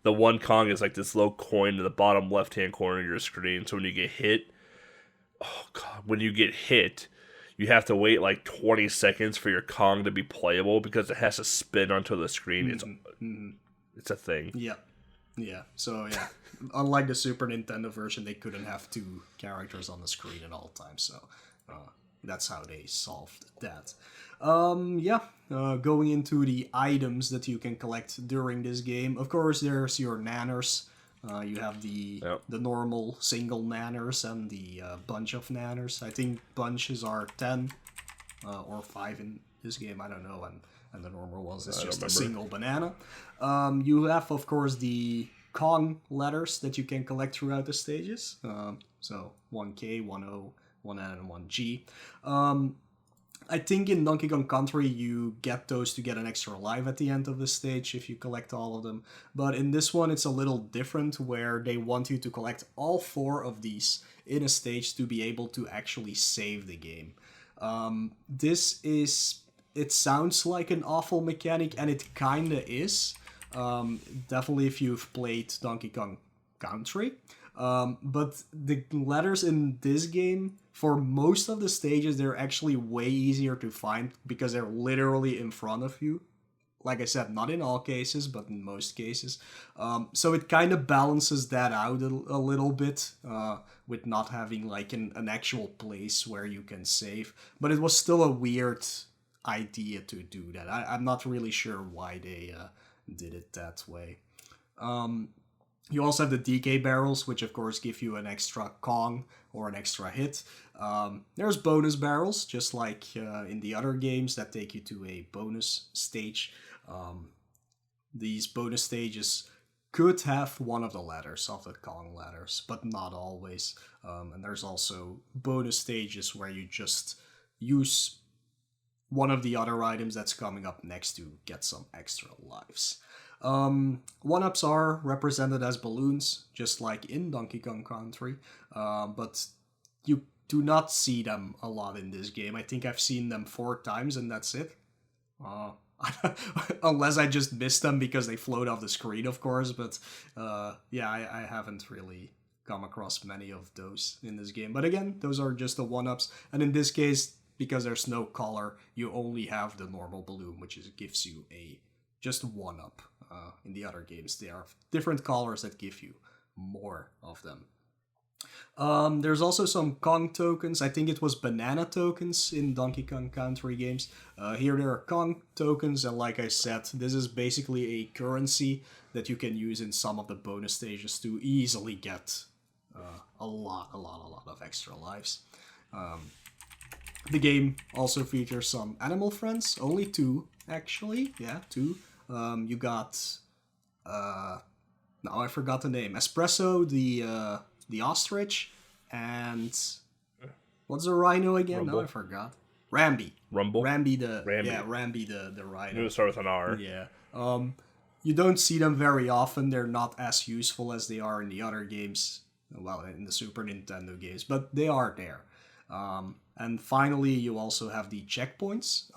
Speaker 1: The one Kong is like this little coin in the bottom left hand corner of your screen. So when you get hit, you have to wait like 20 seconds for your Kong to be playable because it has to spin onto the screen. It's a thing.
Speaker 2: Yeah. Yeah. So yeah. Unlike the Super Nintendo version, they couldn't have two characters on the screen at all times, so that's how they solved that. Going into the items that you can collect during this game. Of course, there's your nanners. You have the normal single nanners and the bunch of nanners. I think bunches are 10 or 5 in this game. I don't know. And and the normal ones is
Speaker 1: I
Speaker 2: just
Speaker 1: don't
Speaker 2: a
Speaker 1: remember.
Speaker 2: single banana. You have, of course, the Kong letters that you can collect throughout the stages. So 1K, 1O, 1N, and 1G. I think in Donkey Kong Country you get those to get an extra life at the end of the stage if you collect all of them. But in this one it's a little different, where they want you to collect all 4 of these in a stage to be able to actually save the game. It sounds like an awful mechanic, and it kinda is. Definitely if you've played Donkey Kong Country. But the letters in this game, for most of the stages, they're actually way easier to find because they're literally in front of you. Like I said, not in all cases, but in most cases. So it kind of balances that out a little bit with not having like an actual place where you can save. But it was still a weird idea to do that. I'm not really sure why they did it that way. You also have the DK barrels, which of course give you an extra Kong or an extra hit. There's bonus barrels, just like in the other games, that take you to a bonus stage. These bonus stages could have one of the letters of the Kong letters, but not always. And there's also bonus stages where you just use one of the other items that's coming up next to get some extra lives. 1-ups are represented as balloons, just like in Donkey Kong Country, but you do not see them a lot in this game. I think I've seen them 4 times and that's it. Unless I just missed them because they float off the screen, of course, but yeah, I haven't really come across many of those in this game. But again, those are just the 1-ups, and in this case, because there's no color, you only have the normal balloon, which gives you just 1-up. In the other games, there are different colors that give you more of them. There's also some Kong tokens. I think it was banana tokens in Donkey Kong Country games. Here there are Kong tokens, and like I said, this is basically a currency that you can use in some of the bonus stages to easily get a lot of extra lives. The game also features some animal friends, only 2 actually. Yeah, 2. You got now I forgot the name. Espresso, the ostrich, and what's the rhino again?
Speaker 1: Rumble.
Speaker 2: No, I forgot. Rambi.
Speaker 1: Rumble?
Speaker 2: Rambi
Speaker 1: Rambi.
Speaker 2: the rhino.
Speaker 1: I knew it started with an R.
Speaker 2: Yeah. You don't see them very often. They're not as useful as they are in the other games. Well, in the Super Nintendo games, but they are there. And finally, you also have the checkpoints.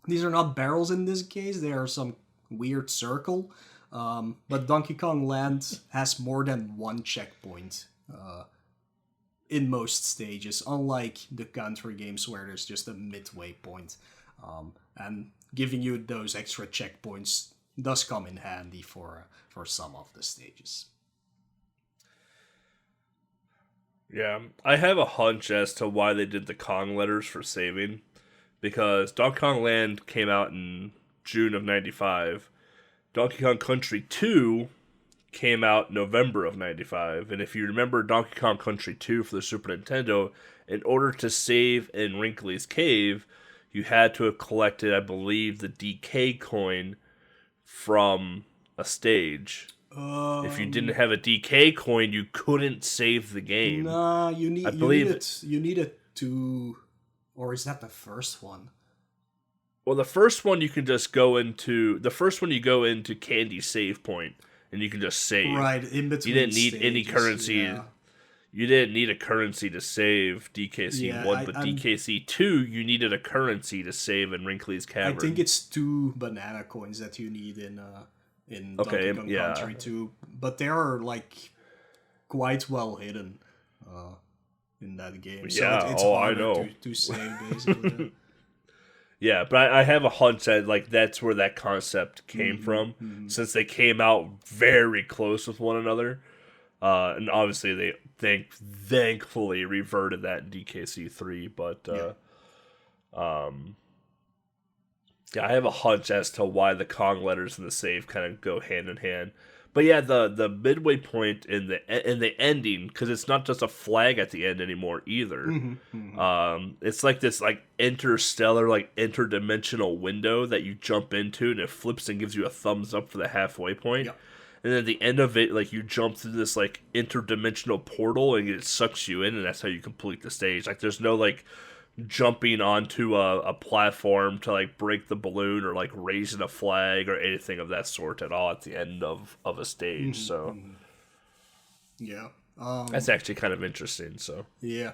Speaker 2: These are not barrels in this case. They are some weird circle. But Donkey Kong Land has more than 1 checkpoint in most stages, unlike the country games where there's just a midway point. And giving you those extra checkpoints does come in handy for some of the stages.
Speaker 1: Yeah, I have a hunch as to why they did the Kong letters for saving, because Donkey Kong Land came out in June of 95. Donkey Kong Country 2 came out November of 95, and if you remember Donkey Kong Country 2 for the Super Nintendo, in order to save in Wrinkly's Cave, you had to have collected, I believe, the DK coin from a stage. If you didn't have a DK coin, you couldn't save the game.
Speaker 2: Nah, you need it to, or is that the first one?
Speaker 1: Well, the first one you can just go into. The first one you go into Candy save point, and you can just save.
Speaker 2: Right, in between.
Speaker 1: You didn't need
Speaker 2: stages,
Speaker 1: any currency.
Speaker 2: Yeah.
Speaker 1: You didn't need a currency to save DKC 1, but DKC 2, you needed a currency to save in Wrinkly's Cavern.
Speaker 2: I think it's 2 banana coins that you need in Donkey Kong Country 2, but they are like quite well hidden in that game.
Speaker 1: Yeah,
Speaker 2: so it's
Speaker 1: I
Speaker 2: harder
Speaker 1: know.
Speaker 2: to save basically.
Speaker 1: Yeah, but I have a hunch that like that's where that concept came from, since they came out very close with one another, and obviously they thankfully reverted that in DKC 3. But yeah, I have a hunch as to why the Kong letters and the save kind of go hand in hand. But yeah, the midway point in the ending, because it's not just a flag at the end anymore either. It's like this like interstellar, like interdimensional window that you jump into, and it flips and gives you a thumbs up for the halfway point.
Speaker 2: Yeah.
Speaker 1: And then at the end of it, like you jump through this like interdimensional portal, and it sucks you in, and that's how you complete the stage. Like there's no like jumping onto a platform to like break the balloon or like raising a flag or anything of that sort at all at the end of a stage. So
Speaker 2: Yeah.
Speaker 1: that's actually kind of interesting. So
Speaker 2: Yeah.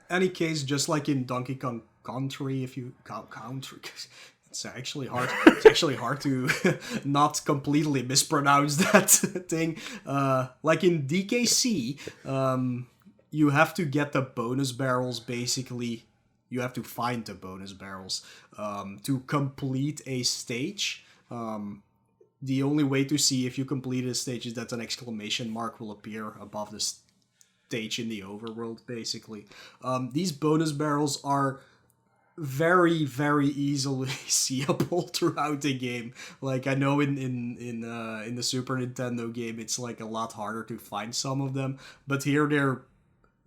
Speaker 2: Any case, just like in Donkey Kong Country, if you country, it's actually hard. It's actually hard to not completely mispronounce that thing. Like in DKC, you have to get the bonus barrels. Basically, you have to find the bonus barrels to complete a stage. The only way to see if you completed a stage is that an exclamation mark will appear above the stage in the overworld, basically. These bonus barrels are very, very easily seeable throughout the game. Like, I know in the Super Nintendo game, it's like a lot harder to find some of them, but here they're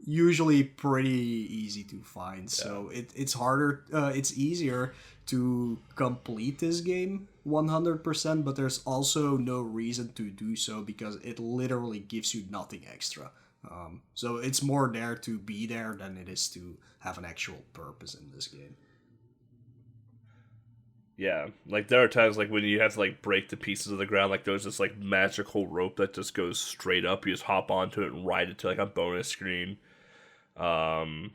Speaker 2: usually pretty easy to find. So it's harder, it's easier to complete this game 100%, but there's also no reason to do so because it literally gives you nothing extra. So it's more there to be there than it is to have an actual purpose in this game.
Speaker 1: yeah, like there are times like when you have to like break the pieces of the ground, like there's this like magical rope that just goes straight up. You just hop onto it and ride it to like a bonus screen. Like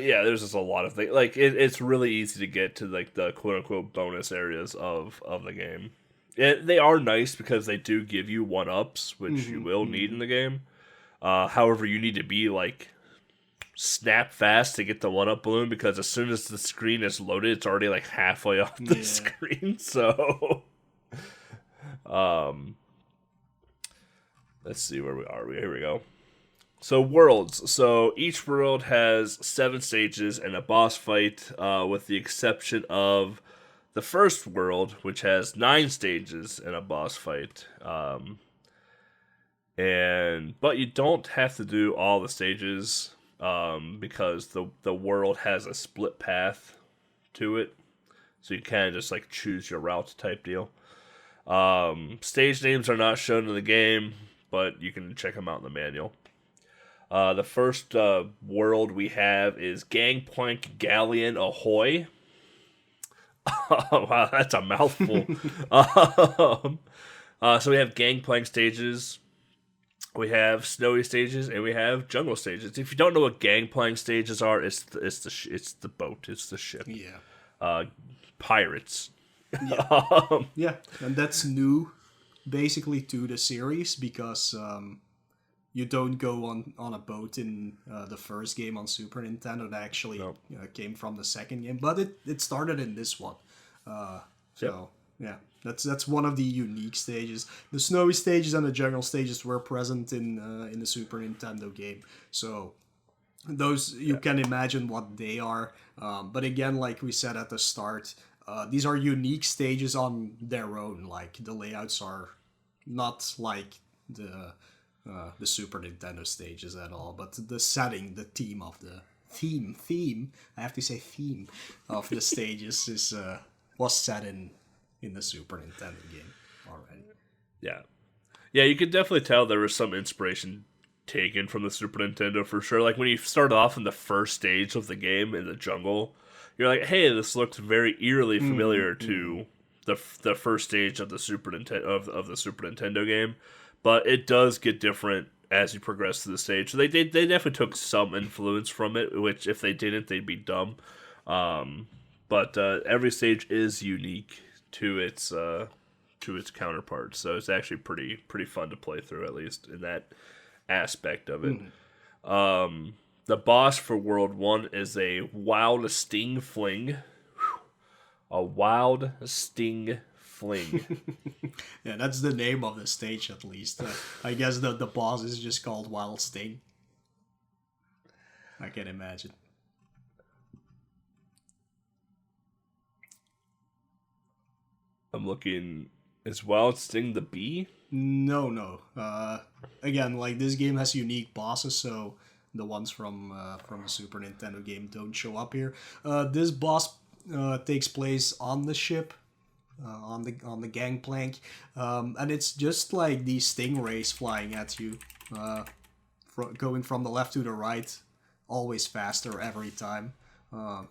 Speaker 1: yeah, there's just a lot of things. Like it's really easy to get to like the quote unquote bonus areas of the game. They are nice because they do give you 1-ups, which you will need in the game. However, you need to be like snap fast to get the 1-up balloon because as soon as the screen is loaded, it's already like halfway off the screen. So, let's see where we are. Here we go. So worlds. So each world has 7 stages and a boss fight, with the exception of the first world, which has 9 stages and a boss fight. But you don't have to do all the stages, because the world has a split path to it, so you kind of just like choose your route type deal. Stage names are not shown in the game, but you can check them out in the manual. The first world we have is Gangplank Galleon Ahoy. Oh, wow, that's a mouthful. So we have Gangplank stages, we have snowy stages, and we have jungle stages. If you don't know what Gangplank stages are, it's the boat, it's the ship.
Speaker 2: Yeah.
Speaker 1: Pirates.
Speaker 2: Yeah. Yeah, and that's new, basically, to the series because you don't go on a boat in the first game on Super Nintendo. That actually came from the second game, but it started in this one. Yeah, that's one of the unique stages. The snowy stages and the jungle stages were present in the Super Nintendo game, so those you can imagine what they are. But again, like we said at the start, these are unique stages on their own. Like the layouts are not like the Super Nintendo stages at all, but the setting, the theme of the theme. I have to say theme of the stages was set in the Super Nintendo game already.
Speaker 1: Yeah, you could definitely tell there was some inspiration taken from the Super Nintendo for sure. Like when you start off in the first stage of the game in the jungle, you're like, hey, this looks very eerily familiar to the first stage of the Super Nintendo of the Super Nintendo game. But it does get different as you progress through the stage. So they definitely took some influence from it, which if they didn't, they'd be dumb. But every stage is unique to its counterpart. So it's actually pretty fun to play through, at least in that aspect of it. The boss for World 1 is a Wild Sting Fling. A Wild Sting Fling.
Speaker 2: Yeah, that's the name of the stage, at least. I guess the boss is just called Wild Sting. I can imagine.
Speaker 1: I'm looking Is Wild Sting the bee?
Speaker 2: No. Again, like this game has unique bosses, so the ones from the Super Nintendo game don't show up here. This boss takes place on the ship, on the gangplank, and it's just like these stingrays flying at you, going from the left to the right, always faster every time.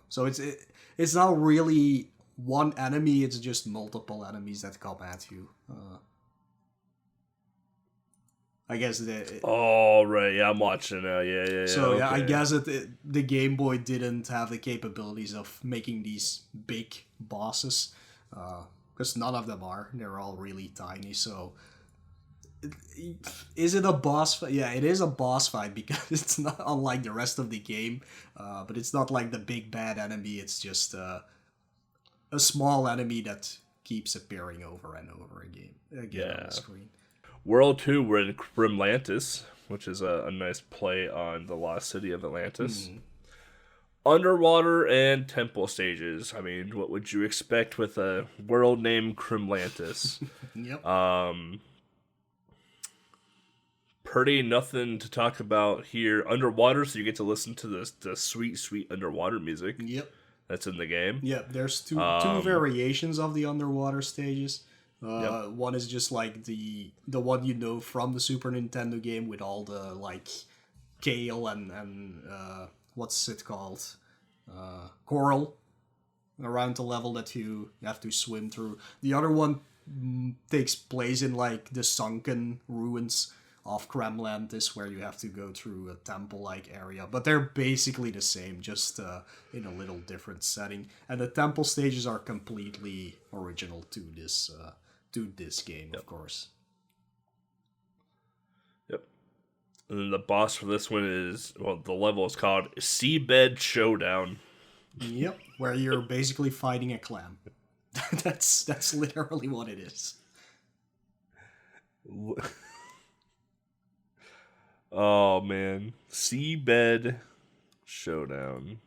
Speaker 2: So it's not really one enemy; it's just multiple enemies that come at you. I guess
Speaker 1: Oh, right. Yeah, I'm watching now. Yeah.
Speaker 2: so yeah, I
Speaker 1: Okay.
Speaker 2: guess the Game Boy didn't have the capabilities of making these big bosses, because none of them are. They're all really tiny. So, is it a boss fight? Yeah, it is a boss fight because it's not unlike the rest of the game. But it's not like the big bad enemy. It's just a small enemy that keeps appearing over and over again on
Speaker 1: Yeah.
Speaker 2: the screen.
Speaker 1: World 2, we're in Grimlantis, which is a nice play on the lost city of Atlantis. Underwater and temple stages. I mean, what would you expect with a world named Grimlantis?
Speaker 2: Yep.
Speaker 1: Pretty nothing to talk about here. Underwater, so you get to listen to the sweet, sweet underwater music
Speaker 2: Yep.
Speaker 1: that's in the game.
Speaker 2: Yeah, there's two variations of the underwater stages.
Speaker 1: Yep.
Speaker 2: One is just like the one you know from the Super Nintendo game with all the like kale and what's it called, coral around the level that you have to swim through. The other one takes place in like the sunken ruins of Kremlantis, where you have to go through a temple-like area. But they're basically the same, just in a little different setting. And the temple stages are completely original to this game, of course.
Speaker 1: Yep. And then the boss for this one is, well, the level is called Bed Showdown.
Speaker 2: Yep, where you're basically fighting a clam. That's literally what it is.
Speaker 1: Oh man, Seabed Showdown.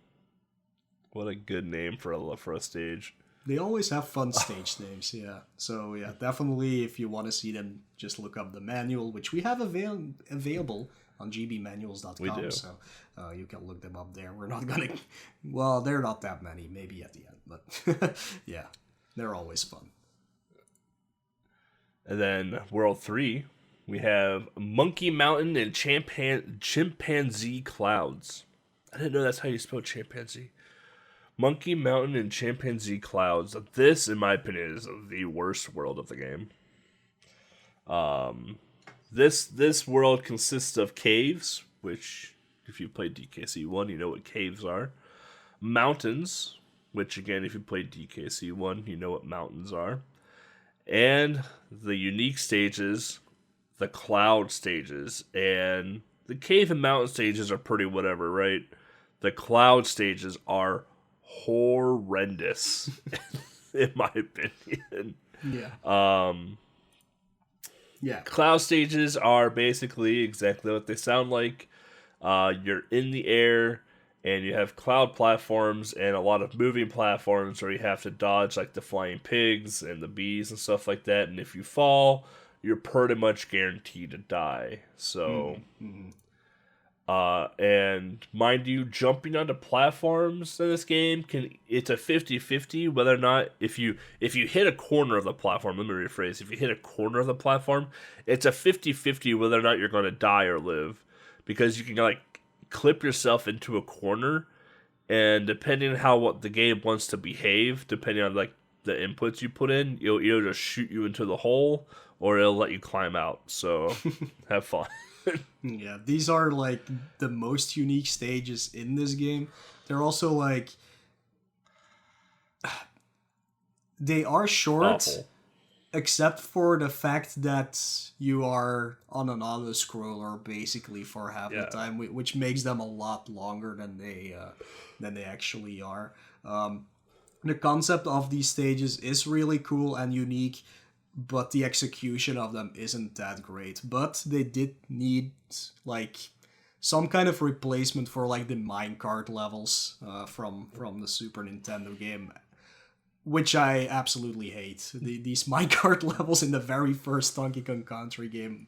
Speaker 1: What a good name for a stage.
Speaker 2: They always have fun stage names, yeah. So yeah, definitely if you want to see them, just look up the manual, which we have available on gbmanuals.com.
Speaker 1: We do.
Speaker 2: So you can look them up there. We're not gonna. Well, they're not that many. Maybe at the end, but yeah, they're always fun.
Speaker 1: And then World 3, we have Monkey Mountain and Chimpanzee Clouds. I didn't know that's how you spell chimpanzee. Monkey Mountain and Chimpanzee Clouds. This, in my opinion, is the worst world of the game. This world consists of caves, which, if you played DKC1, you know what caves are. Mountains, which, again, if you played DKC1, you know what mountains are. And the unique stages, the cloud stages. And the cave and mountain stages are pretty whatever, right? The cloud stages are horrendous, in my opinion.
Speaker 2: Yeah. Yeah.
Speaker 1: Cloud stages are basically exactly what they sound like. You're in the air, and you have cloud platforms and a lot of moving platforms where you have to dodge like the flying pigs and the bees and stuff like that. And if you fall, you're pretty much guaranteed to die. So, and mind you, jumping onto platforms in this game it's a 50-50 whether or not if you hit a corner of the platform. Let me rephrase: if you hit a corner of the platform, it's a 50-50 whether or not you're going to die or live, because you can like clip yourself into a corner, and depending on what the game wants to behave, depending on like the inputs you put in, it'll either just shoot you into the hole or it'll let you climb out. So have fun.
Speaker 2: Yeah, these are like the most unique stages in this game. They're also like they are short,
Speaker 1: Awful.
Speaker 2: except for the fact that you are on an auto scroller basically for half the time, which makes them a lot longer than they actually are. The concept of these stages is really cool and unique, but the execution of them isn't that great. But they did need like some kind of replacement for like the minecart levels from the Super Nintendo game, which I absolutely hate. These minecart levels in the very first Donkey Kong Country game,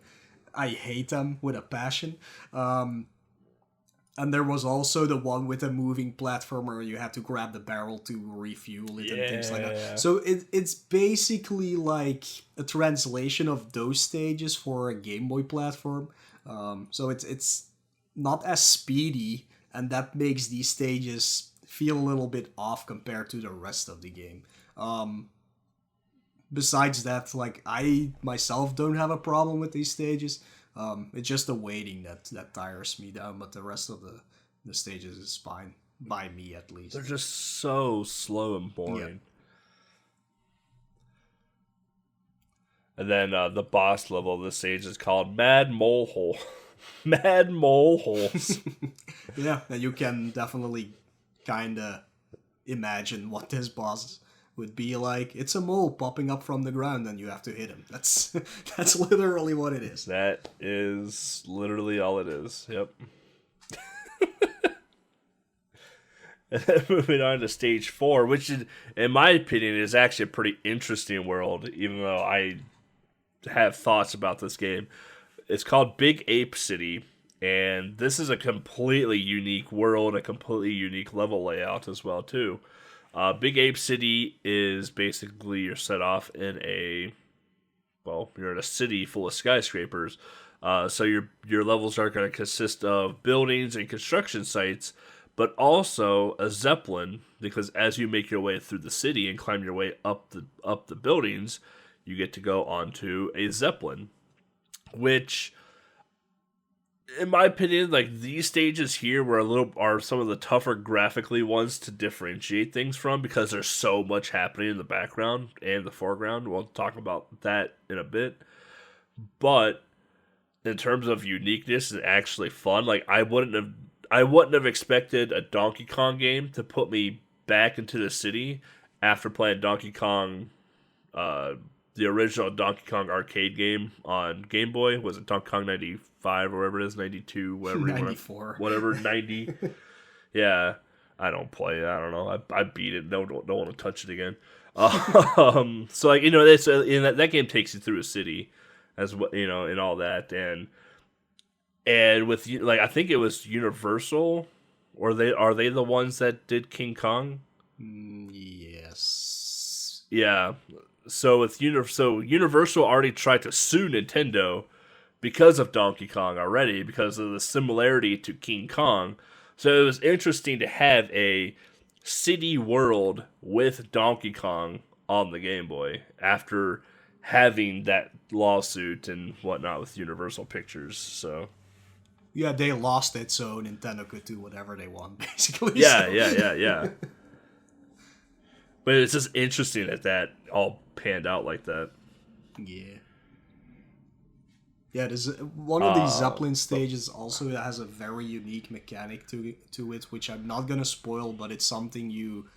Speaker 2: I hate them with a passion. And there was also the one with a moving platform where you had to grab the barrel to refuel it and things like that. So it's basically like a translation of those stages for a Game Boy platform. So it's not as speedy, and that makes these stages feel a little bit off compared to the rest of the game. Besides that, like, I myself don't have a problem with these stages. It's just the waiting that tires me down, but the rest of the stages is fine, by me at least.
Speaker 1: They're just so slow and boring. Yeah. And then the boss level of the stage is called Mad Molehole. Mad Moleholes.
Speaker 2: Yeah, and you can definitely kind of imagine what this boss would be like. It's a mole popping up from the ground and you have to hit him. That's literally what it is.
Speaker 1: That is literally all it is. Yep. And then moving on to stage 4, which is, in my opinion, is actually a pretty interesting world, even though I have thoughts about this game. It's called Big Ape City, and this is a completely unique world, a completely unique level layout as well, too. Big Ape City is basically you're set off in you're in a city full of skyscrapers. So your levels are going to consist of buildings and construction sites, but also a Zeppelin, because as you make your way through the city and climb your way up the buildings, you get to go onto a Zeppelin, which, in my opinion, like, these stages here are some of the tougher graphically ones to differentiate things from, because there's so much happening in the background and the foreground. We'll talk about that in a bit. But in terms of uniqueness and actually fun, like, I wouldn't have expected a Donkey Kong game to put me back into the city after playing Donkey Kong, the original Donkey Kong arcade game on Game Boy. Was it Donkey Kong 95 or whatever it is, 92, whatever.
Speaker 2: 94.
Speaker 1: Whatever, 90. Yeah, I don't play it. I don't know. I beat it. Don't want to touch it again. So, like, that game takes you through a city, as well, and all that, and with, like, I think it was Universal, or are they the ones that did King Kong?
Speaker 2: Yes.
Speaker 1: Yeah. So Universal already tried to sue Nintendo because of Donkey Kong already, because of the similarity to King Kong. So it was interesting to have a city world with Donkey Kong on the Game Boy after having that lawsuit and whatnot with Universal Pictures. So
Speaker 2: yeah, they lost it, so Nintendo could do whatever they want, basically.
Speaker 1: Yeah. But it's just interesting that all panned out like that.
Speaker 2: Yeah. Yeah, there's one of these Zeppelin stages also has a very unique mechanic to it, which I'm not gonna spoil, but it's something you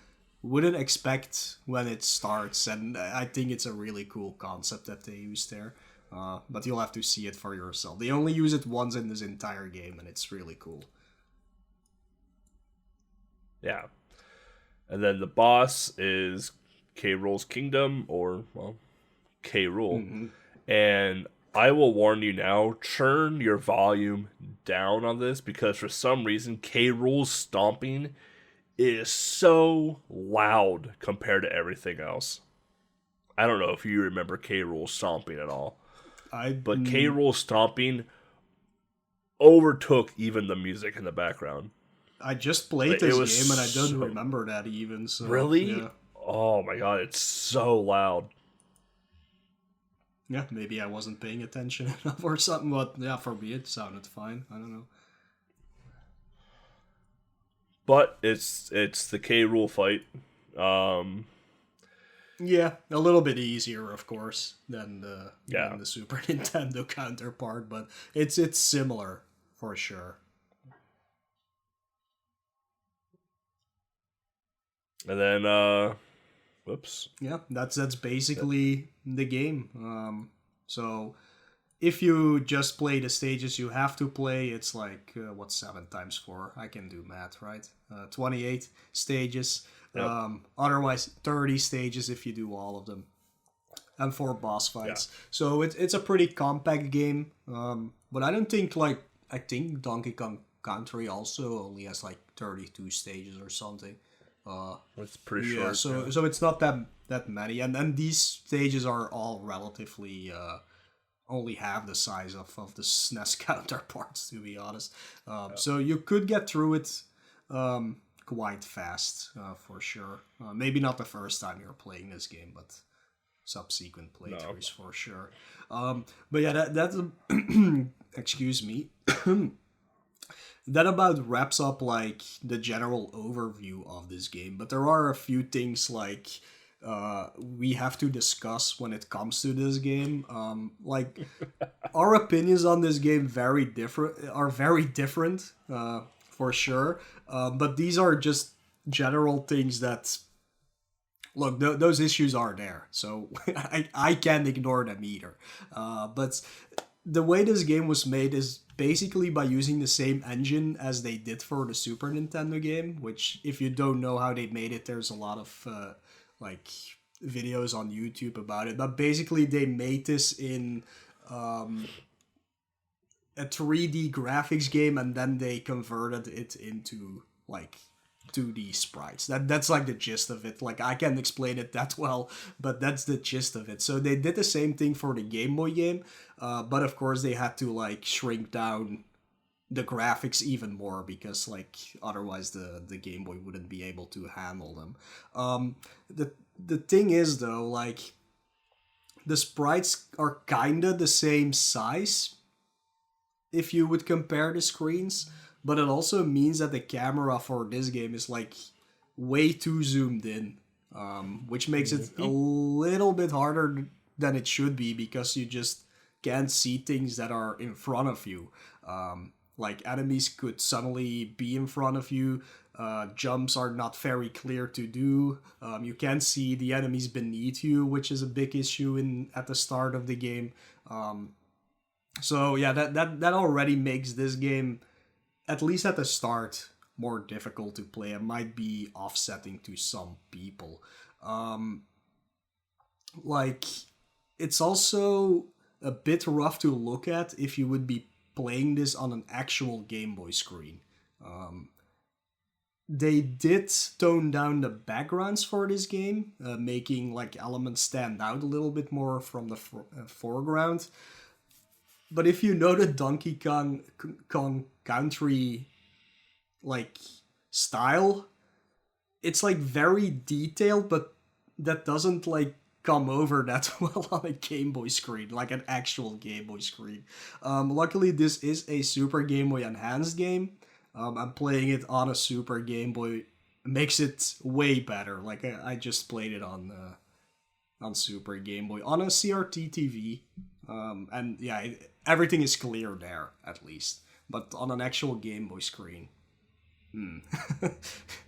Speaker 2: wouldn't expect when it starts, and I think it's a really cool concept that they use there. But you'll have to see it for yourself. They only use it once in this entire game, and it's really cool.
Speaker 1: Yeah. And then the boss is K. Rool's Kingdom, or, well, K. Rool. Mm-hmm. And I will warn you now, turn your volume down on this, because for some reason, K. Rool's stomping is so loud compared to everything else. I don't know if you remember K. Rool stomping at all. But K. Rool stomping overtook even the music in the background.
Speaker 2: I just played this game and I don't remember that even. So,
Speaker 1: really?
Speaker 2: Yeah.
Speaker 1: Oh my god, it's so loud.
Speaker 2: Yeah, maybe I wasn't paying attention enough or something, but yeah, for me it sounded fine. I don't know.
Speaker 1: But it's the K. Rool fight.
Speaker 2: Yeah, a little bit easier, of course, than the Super Nintendo counterpart, but it's similar for sure.
Speaker 1: And then, whoops.
Speaker 2: Yeah, that's basically the game. So if you just play the stages you have to play, it's like, what's 7 times 4? I can do math, right? 28 stages.
Speaker 1: Yep.
Speaker 2: Otherwise, 30 stages if you do all of them. And 4 boss fights.
Speaker 1: Yeah.
Speaker 2: So it's a pretty compact game. But I don't think, like, I think Donkey Kong Country also only has like 32 stages or something.
Speaker 1: It's pretty short.
Speaker 2: Yeah, so it's not that many. And then these stages are all relatively... only half the size of the SNES counterparts, to be honest. So you could get through it quite fast, for sure. Maybe not the first time you're playing this game, but subsequent playthroughs for sure. But yeah, that's excuse me. That about wraps up like the general overview of this game. But there are a few things like we have to discuss when it comes to this game. Like our opinions on this game are very different, for sure. But these are just general things that look, those issues are there, so I can't ignore them either. But the way this game was made is basically by using the same engine as they did for the Super Nintendo game, which, if you don't know how they made it, there's a lot of like videos on YouTube about it. But basically they made this in a 3D graphics game, and then they converted it into like 2D sprites. That's like the gist of it. Like, I can't explain it that well, but that's the gist of it. So they did the same thing for the Game Boy game, but of course they had to like shrink down the graphics even more, because like otherwise the Game Boy wouldn't be able to handle them. The thing is though, like, the sprites are kinda the same size if you would compare the screens, but it also means that the camera for this game is like way too zoomed in, which makes it a little bit harder than it should be, because you just can't see things that are in front of you. Like, enemies could suddenly be in front of you. Jumps are not very clear to do. You can't see the enemies beneath you, which is a big issue at the start of the game. So yeah, that already makes this game, at least at the start, more difficult to play. It might be offsetting to some people. Like, it's also a bit rough to look at if you would be playing this on an actual Game Boy screen. They did tone down the backgrounds for this game, making like elements stand out a little bit more from the foreground. But if you know the Donkey Kong Country like style, it's like very detailed, but that doesn't like come over that well on a Game Boy screen, like an actual Game Boy screen. Luckily, this is a Super Game Boy Enhanced game. I'm playing it on a Super Game Boy. It makes it way better. Like, I just played it on Super Game Boy on a CRT TV. And yeah, everything is clear there, at least. But on an actual Game Boy screen,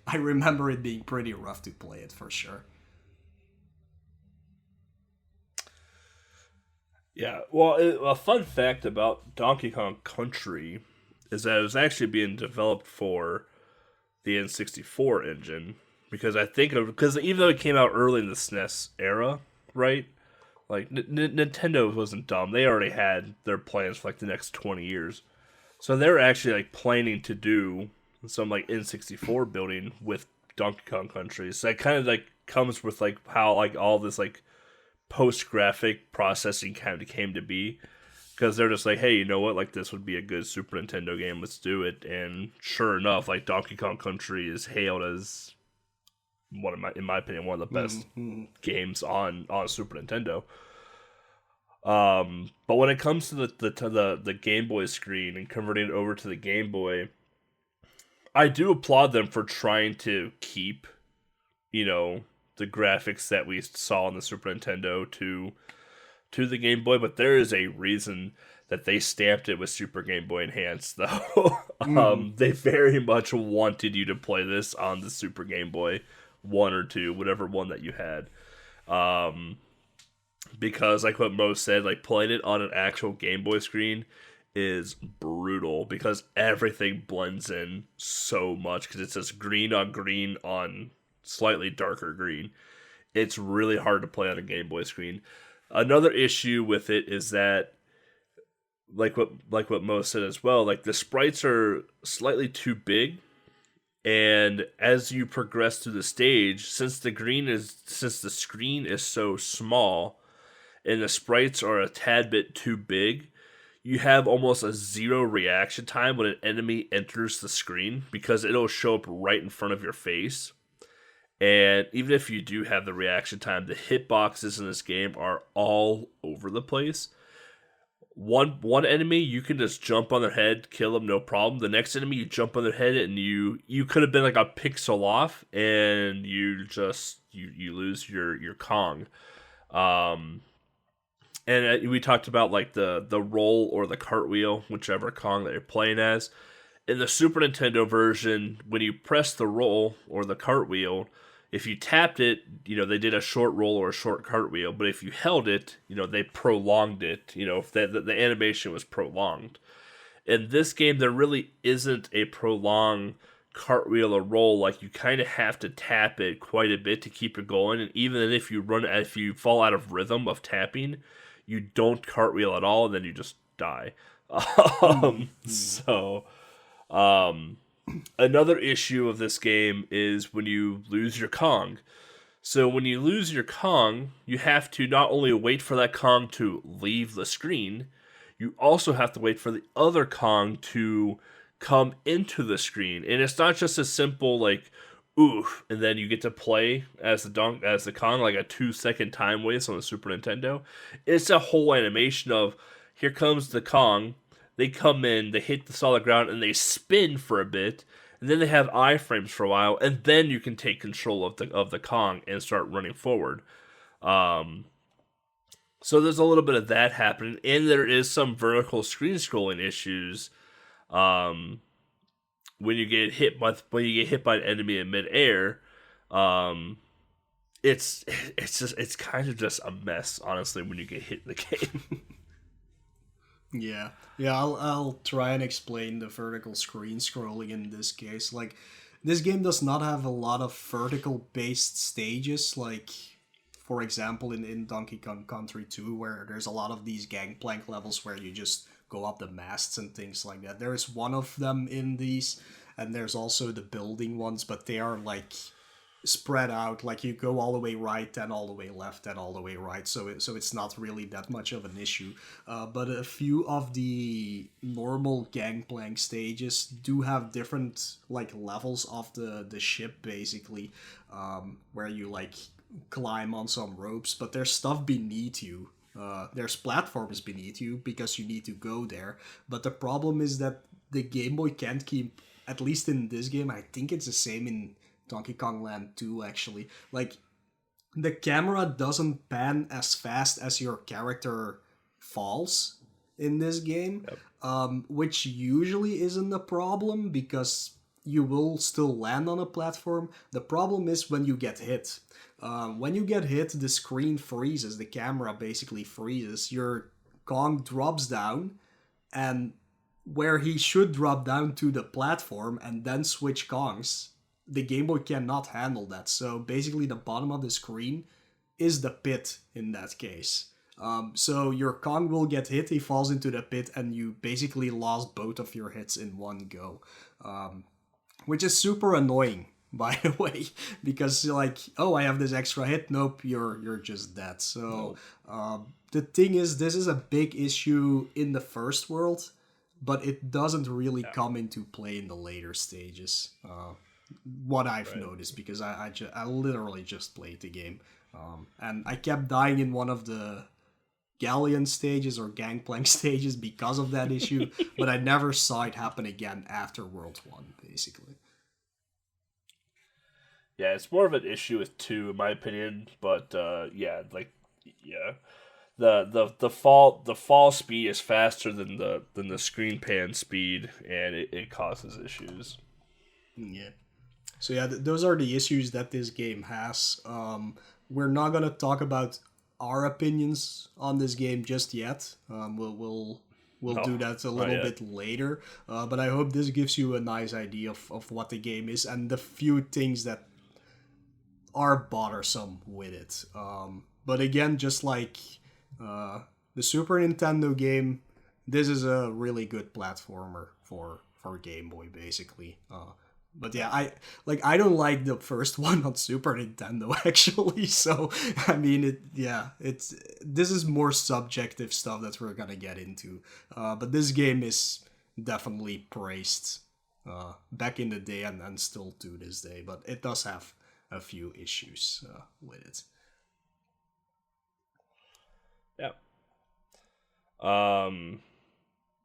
Speaker 2: I remember it being pretty rough to play it, for sure.
Speaker 1: Yeah, well, a fun fact about Donkey Kong Country is that it was actually being developed for the N64 engine, because even though it came out early in the SNES era, right? Like, Nintendo wasn't dumb. They already had their plans for like the next 20 years. So they're actually like planning to do some like N64 building with Donkey Kong Country. So that kind of like comes with like how like all this like post-graphic processing kind of came to be, because they're just like, hey, you know what, like, this would be a good Super Nintendo game, let's do it. And sure enough, like, Donkey Kong Country is hailed as in my opinion, one of the best games on Super Nintendo. But when it comes to the Game Boy screen and converting it over to the Game Boy, I do applaud them for trying to keep, you know, the graphics that we saw on the Super Nintendo to the Game Boy, but there is a reason that they stamped it with Super Game Boy Enhanced, though. They very much wanted you to play this on the Super Game Boy 1 or 2, whatever one that you had. because like what Mo said, like playing it on an actual Game Boy screen is brutal because everything blends in so much because it's just green on slightly darker green. It's really hard to play on a Game Boy screen. Another issue with it is that like what Mo said as well, like the sprites are slightly too big, and as you progress through the stage, since the screen is so small and the sprites are a tad bit too big, you have almost a zero reaction time when an enemy enters the screen because it'll show up right in front of your face. And even if you do have the reaction time, the hitboxes in this game are all over the place. One enemy you can just jump on their head, kill them, no problem. The next enemy you jump on their head and you could have been like a pixel off, and you lose your Kong. And we talked about like the roll or the cartwheel, whichever Kong that you're playing as. In the Super Nintendo version, when you press the roll or the cartwheel, if you tapped it, they did a short roll or a short cartwheel. But if you held it, they prolonged it. If the animation was prolonged. In this game, there really isn't a prolonged cartwheel or roll. Like you kind of have to tap it quite a bit to keep it going. And even if you fall out of rhythm of tapping, you don't cartwheel at all, and then you just die. So, another issue of this game is when you lose your Kong. So when you lose your Kong, you have to not only wait for that Kong to leave the screen, you also have to wait for the other Kong to come into the screen. And it's not just a simple like oof, and then you get to play as the Kong, like a 2-second time waste on the Super Nintendo. It's a whole animation of here comes the Kong. They come in, they hit the solid ground, and they spin for a bit, and then they have iframes for a while, and then you can take control of the Kong and start running forward. So there's a little bit of that happening, and there is some vertical screen scrolling issues. When you get hit by an enemy in midair, it's kind of just a mess, honestly, when you get hit in the game.
Speaker 2: Yeah. I'll try and explain the vertical screen scrolling in this case. Like, this game does not have a lot of vertical based stages, like, for example, in Donkey Kong Country 2, where there's a lot of these gangplank levels where you just go up the masts and things like that. There is one of them in these, and there's also the building ones, but they are like spread out. Like you go all the way right, then all the way left, then all the way right. So it's not really that much of an issue. But a few of the normal gangplank stages do have different like levels of the ship, basically, where you like climb on some ropes, but there's stuff beneath you. There's platforms beneath you because you need to go there. But the problem is that the Game Boy can't keep, at least in this game, I think it's the same in Donkey Kong Land 2 actually. Like, the camera doesn't pan as fast as your character falls in this game, which usually isn't a problem because you will still land on a platform. The problem is when you get hit. When you get hit, the screen freezes, the camera basically freezes, your Kong drops down, and where he should drop down to the platform and then switch Kongs, the Game Boy cannot handle that. So basically the bottom of the screen is the pit in that case. So your Kong will get hit, he falls into the pit, and you basically lost both of your hits in one go. Which is super annoying, by the way, because you're like, oh, I have this extra hit. Nope, you're just dead. So the thing is, this is a big issue in the first world, but it doesn't really come into play in the later stages. What I've noticed, because I literally just played the game, and I kept dying in one of the galleon stages or gangplank stages because of that issue, but I never saw it happen again after World 1, basically.
Speaker 1: Yeah, it's more of an issue with 2, in my opinion. But the fall speed is faster than the screen pan speed, and it causes issues.
Speaker 2: Yeah. So yeah, those are the issues that this game has. We're not gonna talk about our opinions on this game just yet. We'll do that a little bit later. But I hope this gives you a nice idea of what the game is and the few things that are bothersome with it. But again, just like the Super Nintendo game, this is a really good platformer for Game Boy, basically. But yeah, I don't like the first one on Super Nintendo actually. So I mean, this is more subjective stuff that we're gonna get into. But this game is definitely praised back in the day and still to this day. But it does have a few issues with it.
Speaker 1: Yeah.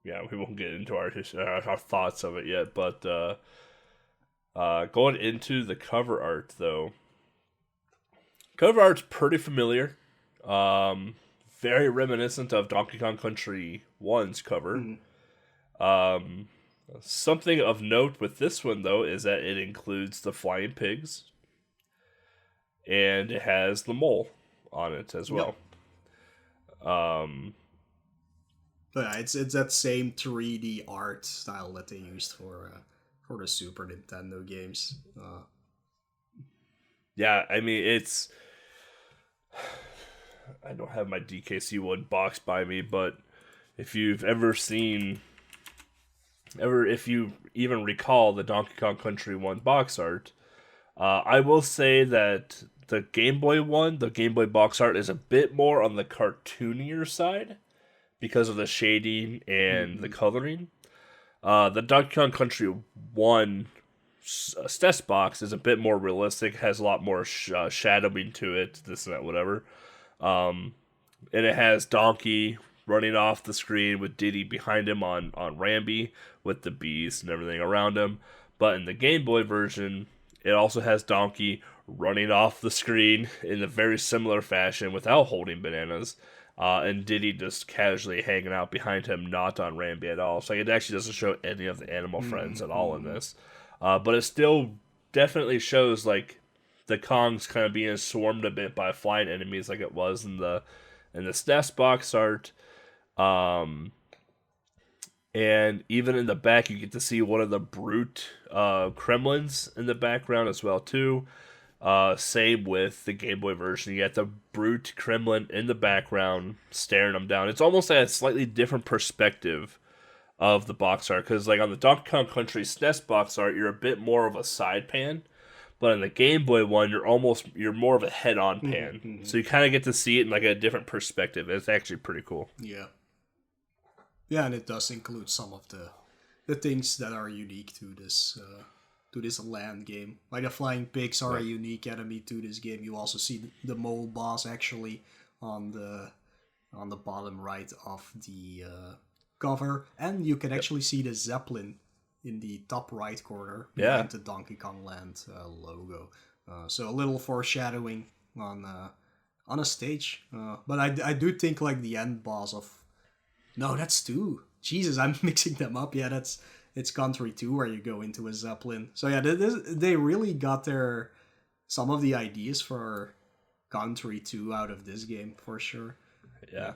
Speaker 1: Yeah, we won't get into our thoughts of it yet, but going into the cover art, though. Cover art's pretty familiar. Very reminiscent of Donkey Kong Country 1's cover. Something of note with this one, though, is that it includes the flying pigs. And it has the mole on it as well.
Speaker 2: But it's that same 3D art style that they used for the Super Nintendo games.
Speaker 1: Yeah, I mean, it's... I don't have my DKC1 box by me, but if you've ever seen... if you even recall the Donkey Kong Country 1 box art, I will say that the Game Boy one, the Game Boy box art, is a bit more on the cartoonier side because of the shading and the coloring. The Donkey Kong Country 1 SNES box is a bit more realistic, has a lot more shadowing to it, this and that, whatever. And it has Donkey running off the screen with Diddy behind him on Rambi with the bees and everything around him. But in the Game Boy version, it also has Donkey running off the screen in a very similar fashion without holding bananas. And Diddy just casually hanging out behind him, not on Rambi at all. So it actually doesn't show any of the animal friends at all in this. But it still definitely shows like the Kongs kind of being swarmed a bit by flying enemies like it was in the SNES box art. And even in the back, you get to see one of the brute Kremlins in the background as well too. Same with the Game Boy version. You got the brute Kremlin in the background staring them down. It's almost like a slightly different perspective of the box art, because like on the Donkey Kong Country SNES box art, you're a bit more of a side pan, but in the Game Boy one, you're more of a head-on pan. So you kind of get to see it in like a different perspective. It's actually pretty cool.
Speaker 2: Yeah. Yeah, and it does include some of the things that are unique to this land game. Like the flying pigs are a unique enemy to this game. You also see the mole boss actually on the bottom right of the cover, and you can actually see the Zeppelin in the top right corner behind the Donkey Kong Land logo. So a little foreshadowing on a stage. But I do think like the end boss of... No, that's 2. Jesus, I'm mixing them up. Yeah, it's Country 2 where you go into a Zeppelin. So yeah, they really got some of the ideas for Country 2 out of this game for sure.
Speaker 1: Yeah.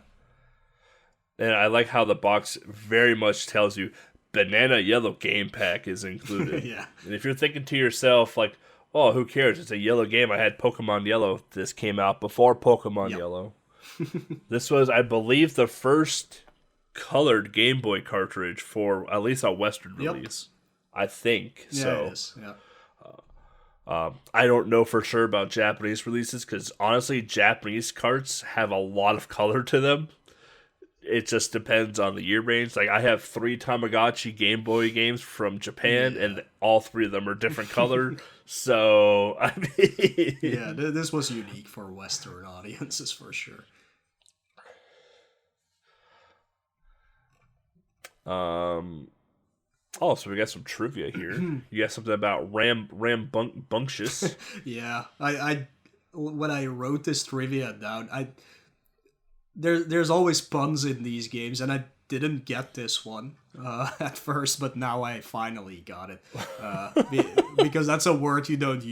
Speaker 1: And I like how the box very much tells you Banana Yellow Game Pack is included.
Speaker 2: Yeah.
Speaker 1: And if you're thinking to yourself like, oh, who cares? It's a yellow game. I had Pokemon Yellow. This came out before Pokemon Yellow. This was, I believe, the first colored Game Boy cartridge for at least a Western release. I think.
Speaker 2: Yeah,
Speaker 1: so.
Speaker 2: It is. Yeah.
Speaker 1: I don't know for sure about Japanese releases because honestly, Japanese carts have a lot of color to them. It just depends on the year range. Like I have 3 Tamagotchi Game Boy games from Japan, and all 3 of them are different color. So I mean,
Speaker 2: yeah, this was unique for Western audiences for sure.
Speaker 1: Oh, so we got some trivia here. You got something about Rambunctious.
Speaker 2: Yeah, I when I wrote this trivia down, there's always puns in these games, and I didn't get this one at first, but now I finally got it because that's a word you don't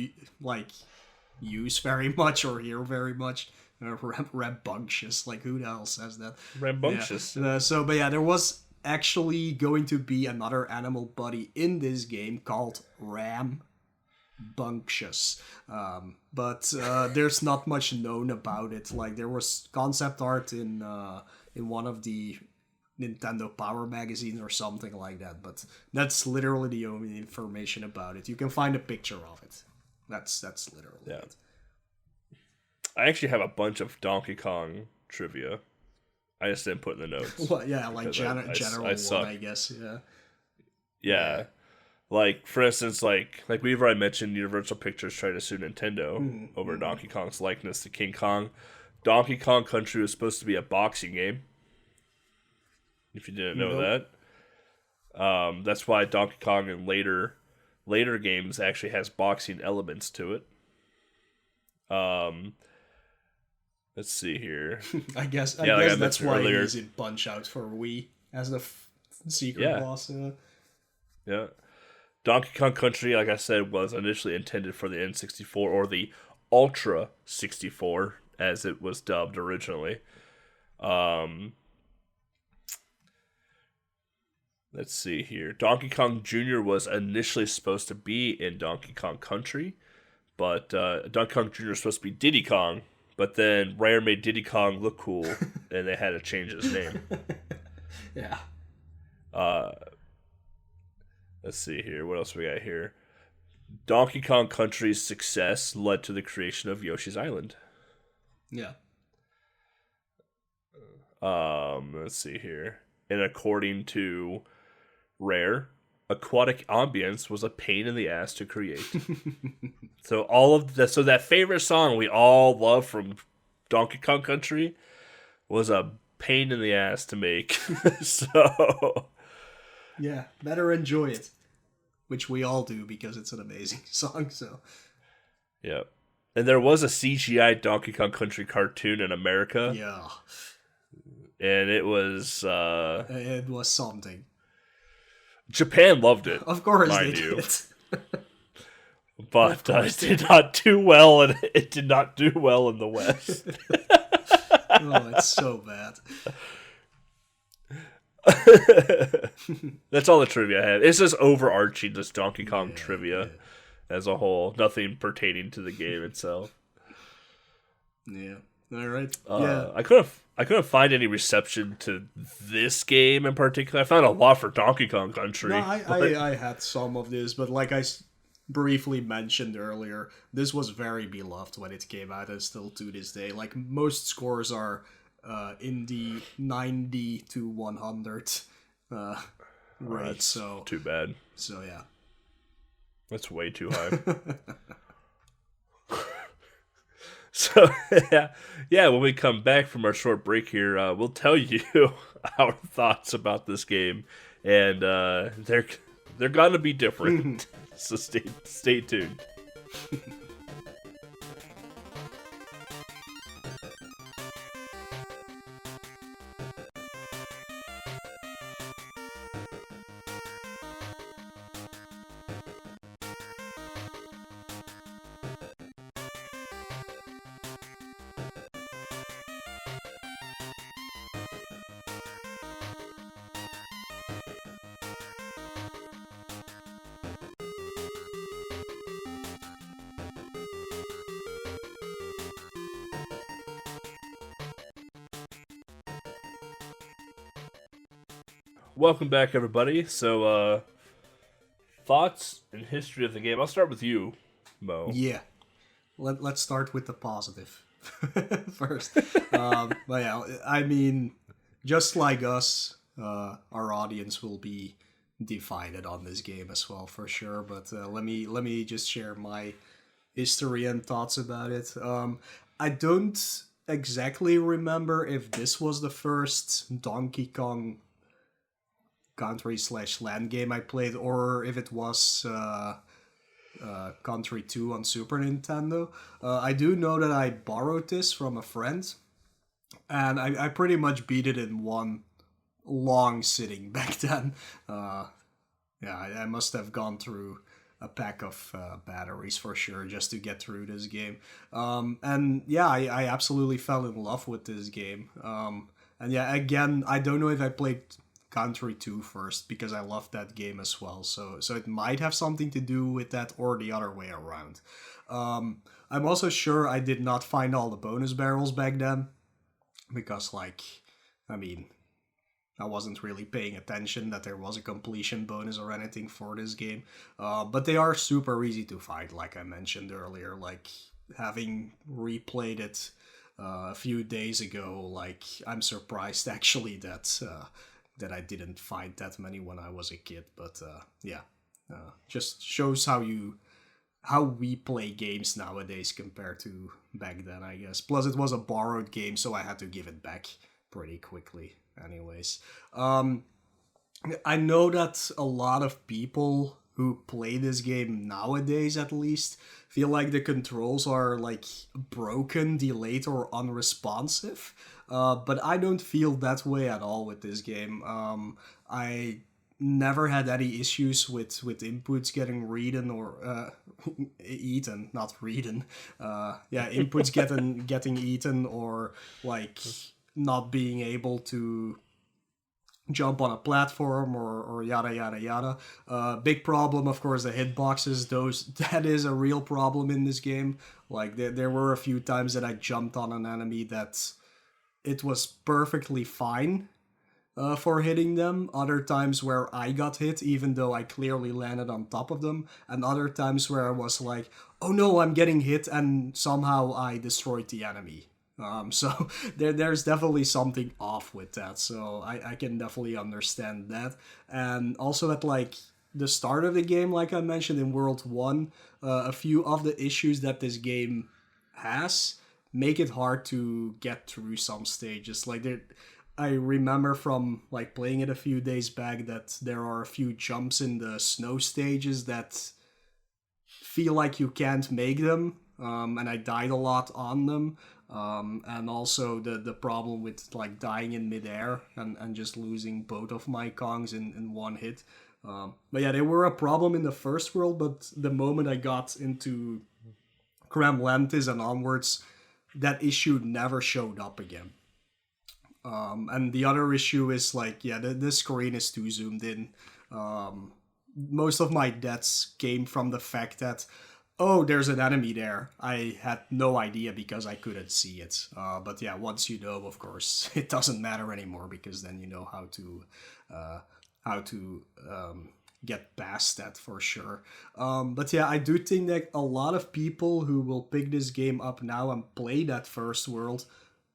Speaker 2: use very much or hear very much. Rambunctious. Like, who the hell says that?
Speaker 1: Rambunctious.
Speaker 2: Yeah. But yeah, there was actually going to be another animal buddy in this game called Rambunctious. But there's not much known about it. Like, there was concept art in one of the Nintendo Power magazines or something like that, but that's literally the only information about it. You can find a picture of it. That's literally it.
Speaker 1: I actually have a bunch of Donkey Kong trivia. I just didn't put in the notes.
Speaker 2: Well, yeah, like general one, I guess.
Speaker 1: Yeah. Like, for instance, like we've already mentioned, Universal Pictures tried to sue Nintendo over Donkey Kong's likeness to King Kong. Donkey Kong Country was supposed to be a boxing game. If you didn't know that. That's why Donkey Kong in later games actually has boxing elements to it. Let's see here.
Speaker 2: I guess that's why he's in Punch-Out for Wii as the secret boss.
Speaker 1: Yeah. Donkey Kong Country, like I said, was initially intended for the N64 or the Ultra 64, as it was dubbed originally. Let's see here. Donkey Kong Jr. was initially supposed to be in Donkey Kong Country, but Donkey Kong Jr. was supposed to be Diddy Kong, but then Rare made Diddy Kong look cool, and they had to change his name.
Speaker 2: Yeah.
Speaker 1: Let's see here. What else we got here? Donkey Kong Country's success led to the creation of Yoshi's Island.
Speaker 2: Yeah.
Speaker 1: Let's see here. And according to Rare, aquatic ambience was a pain in the ass to create. So that favorite song we all love from Donkey Kong Country was a pain in the ass to make. So
Speaker 2: yeah, better enjoy it, which we all do because it's an amazing song. So
Speaker 1: yeah, and there was a CGI Donkey Kong Country cartoon in America.
Speaker 2: Yeah,
Speaker 1: and it was
Speaker 2: something.
Speaker 1: Japan loved it.
Speaker 2: Of course they did.
Speaker 1: But it did not do well, and it did not do well in the West.
Speaker 2: Oh, it's so bad.
Speaker 1: That's all the trivia I have. It's just overarching this Donkey Kong trivia as a whole. Nothing pertaining to the game itself.
Speaker 2: Yeah. All right.
Speaker 1: I couldn't find any reception to this game in particular. I found a lot for Donkey Kong Country.
Speaker 2: No, I had some of this, but like I briefly mentioned earlier, this was very beloved when it came out, and still to this day. Like, most scores are in the 90 to 100 range. So
Speaker 1: too bad.
Speaker 2: So yeah,
Speaker 1: that's way too high. So, yeah, when we come back from our short break here, we'll tell you our thoughts about this game, and they're gonna be different. So stay tuned. Welcome back, everybody. So, thoughts and history of the game. I'll start with you, Mo.
Speaker 2: Yeah. Let's start with the positive first. But yeah, I mean, just like us, our audience will be divided on this game as well, for sure. But let me just share my history and thoughts about it. I don't exactly remember if this was the first Donkey Kong Country/land game I played, or if it was Country 2 on Super Nintendo. I do know that I borrowed this from a friend, and I pretty much beat it in one long sitting back then. I must have gone through a pack of batteries for sure just to get through this game. And yeah, I absolutely fell in love with this game. And yeah, again, I don't know if I played Country 2 first because I loved that game as well. So it might have something to do with that or the other way around. I'm also sure I did not find all the bonus barrels back then because, like, I mean, I wasn't really paying attention that there was a completion bonus or anything for this game. But they are super easy to find, like I mentioned earlier. Like, having replayed it a few days ago, like, I'm surprised actually that that I didn't find that many when I was a kid. But yeah, just shows how we play games nowadays compared to back then, I guess. Plus, it was a borrowed game, so I had to give it back pretty quickly. Anyways, I know that a lot of people who play this game nowadays, at least, feel like the controls are like broken, delayed, or unresponsive. But I don't feel that way at all with this game. I never had any issues with inputs getting readden or eaten, not readden. Yeah, inputs getting eaten or like not being able to jump on a platform or yada yada yada. Big problem, of course, the hitboxes. That is a real problem in this game. Like there were a few times that I jumped on an enemy that it was perfectly fine for hitting them. Other times where I got hit, even though I clearly landed on top of them. And other times where I was like, oh no, I'm getting hit, and somehow I destroyed the enemy. So there's definitely something off with that. So I can definitely understand that. And also at like the start of the game, like I mentioned in World 1, a few of the issues that this game has make it hard to get through some stages. Like I remember from like playing it a few days back that there are a few jumps in the snow stages that feel like you can't make them, and I died a lot on them. And also the problem with like dying in midair and just losing both of my Kongs in one hit. But yeah, they were a problem in the first world, but the moment I got into Kremlantis and onwards, that issue never showed up again. And the other issue is like, yeah, the screen is too zoomed in. Most of my deaths came from the fact that, oh, there's an enemy there. I had no idea because I couldn't see it. But yeah, once you know, of course, it doesn't matter anymore because then you know how to get past that for sure. But yeah, I do think that a lot of people who will pick this game up now and play that first world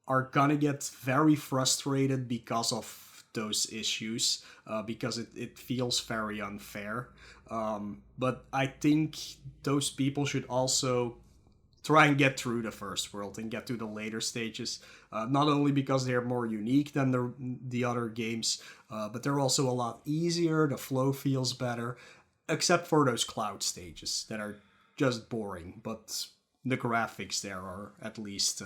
Speaker 2: are gonna get very frustrated because of those issues, because it feels very unfair. But I think those people should also try and get through the first world and get to the later stages, not only because they're more unique than the other games, but they're also a lot easier, the flow feels better, except for those cloud stages that are just boring, but the graphics there are at least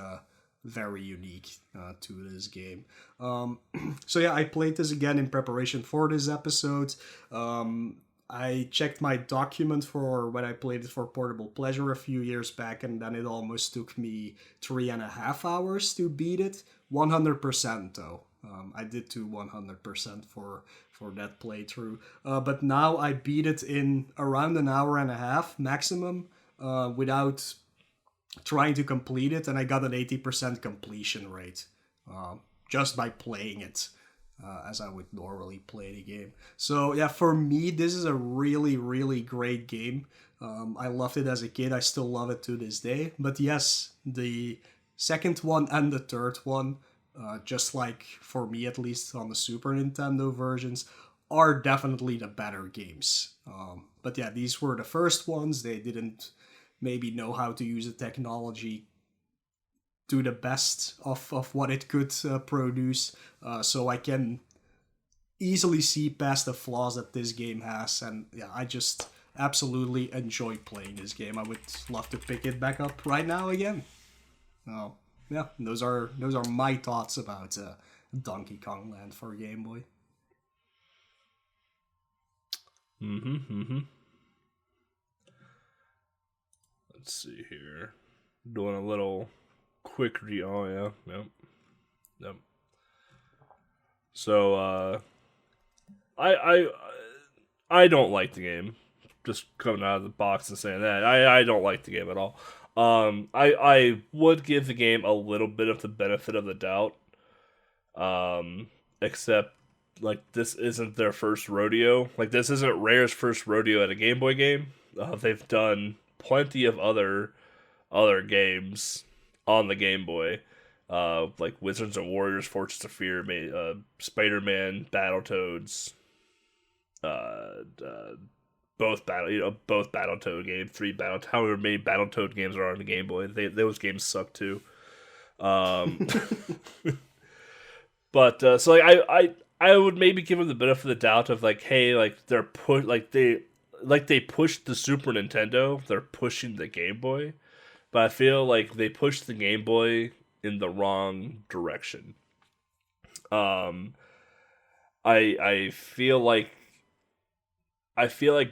Speaker 2: very unique to this game. So yeah, I played this again in preparation for this episode. I checked my document for when I played it for Portable Pleasure a few years back, and then it almost took me 3.5 hours to beat it. 100% though. I did do 100% for that playthrough. But now I beat it in around an hour and a half maximum, without trying to complete it, and I got an 80% completion rate just by playing it as I would normally play the game. So yeah, for me, this is a really, really great game. I loved it as a kid. I still love it to this day. But yes, the second one and the third one, just like for me at least on the Super Nintendo versions, are definitely the better games. But yeah, these were the first ones. They didn't maybe know how to use the technology to the best of what it could produce. So I can easily see past the flaws that this game has. And yeah, I just absolutely enjoy playing this game. I would love to pick it back up right now again. Yeah, those are my thoughts about Donkey Kong Land for Game Boy.
Speaker 1: let's see here. Doing a little quick oh yeah, yep. So I don't like the game. Just coming out of the box and saying that. I don't like the game at all. I would give the game a little bit of the benefit of the doubt. Except like this isn't their first rodeo. Like this isn't Rare's first rodeo at a Game Boy game. They've done plenty of other games on the Game Boy, like Wizards and Warriors, Fortress of Fear, Spider-Man, Battletoads, both Battletoad games, however many Battletoad games are on the Game Boy. Those games suck too. But so like I would maybe give them the benefit of the doubt of like, hey, like they pushed the Super Nintendo, they're pushing the Game Boy, but I feel like they pushed the Game Boy in the wrong direction. I feel like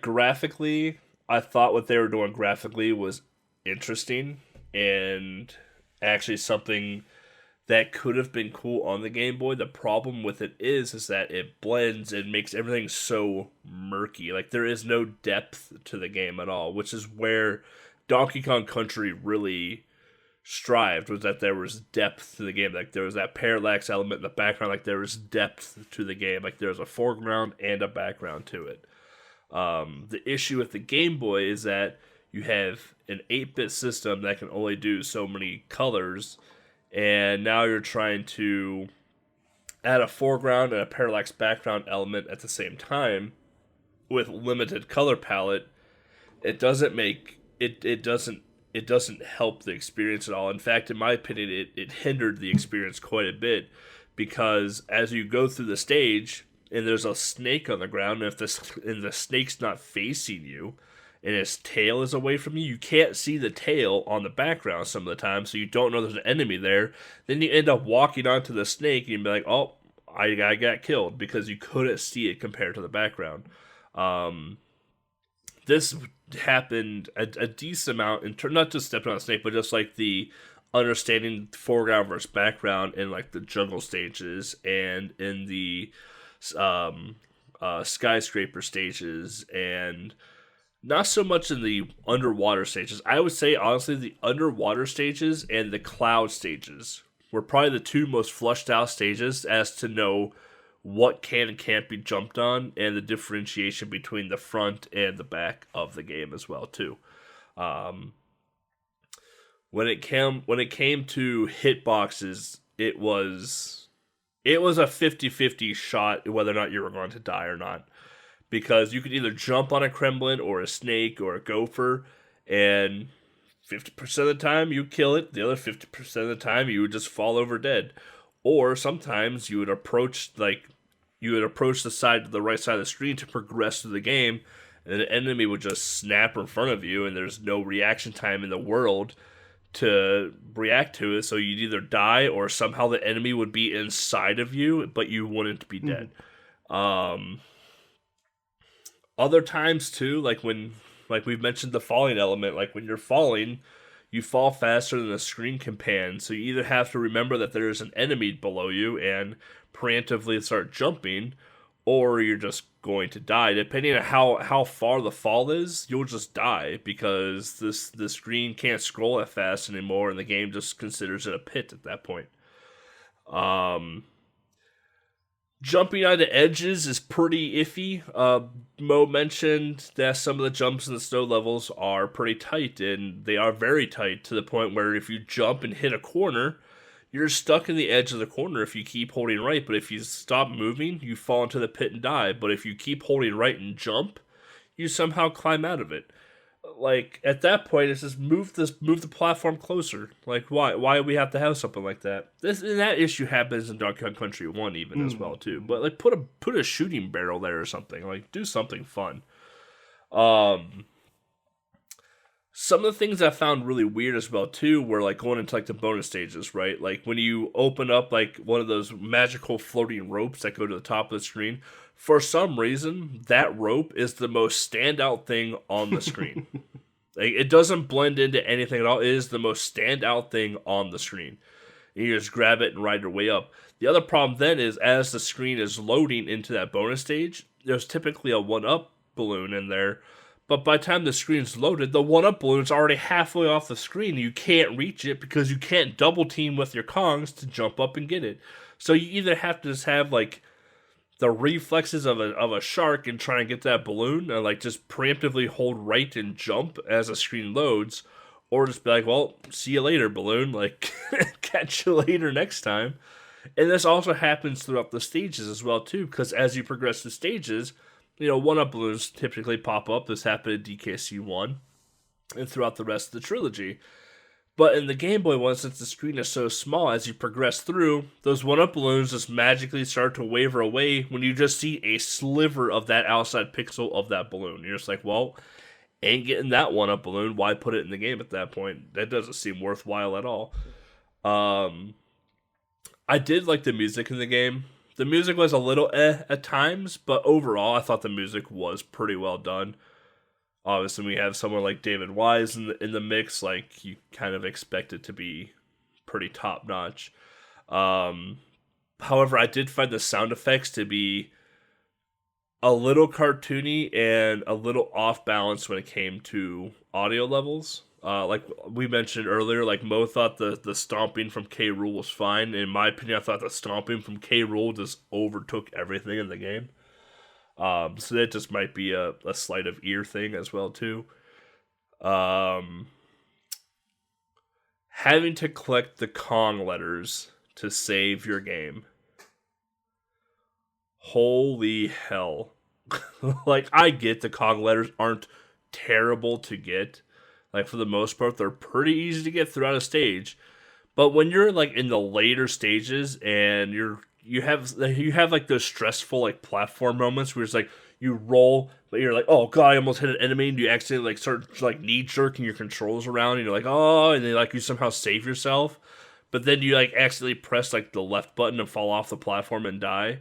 Speaker 1: graphically, I thought what they were doing graphically was interesting and actually something that could have been cool on the Game Boy. The problem with it is that it blends and makes everything so murky. Like there is no depth to the game at all, which is where Donkey Kong Country really strived, was that there was depth to the game. Like there was that parallax element in the background, like there was depth to the game. Like there was a foreground and a background to it. The issue with the Game Boy is that you have an 8-bit system that can only do so many colors, and now you're trying to add a foreground and a parallax background element at the same time with limited color palette. It doesn't help the experience at all. In fact, in my opinion, it hindered the experience quite a bit, because as you go through the stage and there's a snake on the ground, and the snake's not facing you, and his tail is away from you, you can't see the tail on the background some of the time, so you don't know there's an enemy there. Then you end up walking onto the snake, and you be like, oh, I got killed, because you couldn't see it compared to the background. This happened a decent amount, not just stepping on a snake, but just like the understanding foreground versus background in like the jungle stages and in the skyscraper stages, and not so much in the underwater stages. I would say, honestly, the underwater stages and the cloud stages were probably the two most flushed out stages as to know what can and can't be jumped on, and the differentiation between the front and the back of the game as well, too. When it came to hitboxes, it was a 50-50 shot whether or not you were going to die or not. Because you could either jump on a Kremlin or a snake or a gopher, and 50% of the time you kill it, the other 50% of the time you would just fall over dead. Or sometimes you would approach the right side of the screen to progress through the game, and an enemy would just snap in front of you, and there's no reaction time in the world to react to it, so you'd either die or somehow the enemy would be inside of you, but you wouldn't be dead. Other times too, like we've mentioned the falling element, like when you're falling, you fall faster than the screen can pan, so you either have to remember that there is an enemy below you and preemptively start jumping, or you're just going to die. Depending on how far the fall is, you'll just die, because the screen can't scroll that fast anymore, and the game just considers it a pit at that point. Jumping on the edges is pretty iffy. Mo mentioned that some of the jumps in the snow levels are pretty tight, and they are very tight to the point where if you jump and hit a corner, you're stuck in the edge of the corner if you keep holding right, but if you stop moving, you fall into the pit and die. But if you keep holding right and jump, you somehow climb out of it. Like, at that point, it's just move the platform closer. Like, why do we have to have something like that? That issue happens in Donkey Kong Country 1 even as well too. But like, put a shooting barrel there or something. Like, do something fun. Some of the things I found really weird as well too were like going into like the bonus stages, right? Like when you open up like one of those magical floating ropes that go to the top of the screen, for some reason that rope is the most standout thing on the screen. Like, it doesn't blend into anything at all. It is the most standout thing on the screen. And you just grab it and ride your way up. The other problem then is as the screen is loading into that bonus stage, there's typically a 1-up balloon in there. But by the time the screen's loaded, the 1-up balloon's already halfway off the screen. You can't reach it because you can't double team with your Kongs to jump up and get it. So you either have to just have, like, the reflexes of a shark and try and get that balloon and, like, just preemptively hold right and jump as the screen loads, or just be like, well, see you later, balloon. Like, catch you later next time. And this also happens throughout the stages as well, too, because as you progress through stages, 1-up balloons typically pop up. This happened in DKC 1 and throughout the rest of the trilogy. But in the Game Boy one, since the screen is so small, as you progress through, those 1-up balloons just magically start to waver away when you just see a sliver of that outside pixel of that balloon. You're just like, well, ain't getting that 1-up balloon. Why put it in the game at that point? That doesn't seem worthwhile at all. I did like the music in the game. The music was a little at times, but overall, I thought the music was pretty well done. Obviously, we have someone like David Wise in the mix. Like, you kind of expect it to be pretty top notch. However, I did find the sound effects to be a little cartoony and a little off balance when it came to audio levels. Like we mentioned earlier, like Mo thought the stomping from K. Rool was fine. In my opinion, I thought the stomping from K. Rool just overtook everything in the game. So that just might be a sleight of ear thing as well too. Having to collect the Kong letters to save your game. Holy hell. Like, I get the Kong letters aren't terrible to get. Like, for the most part, they're pretty easy to get throughout a stage. But when you're, like, in the later stages and you have like those stressful, like, platform moments where it's like you roll, but you're like, oh god, I almost hit an enemy, and you accidentally, like, start, like, knee jerking your controls around, and you're like, oh, and then, like, you somehow save yourself, but then you, like, accidentally press, like, the left button and fall off the platform and die.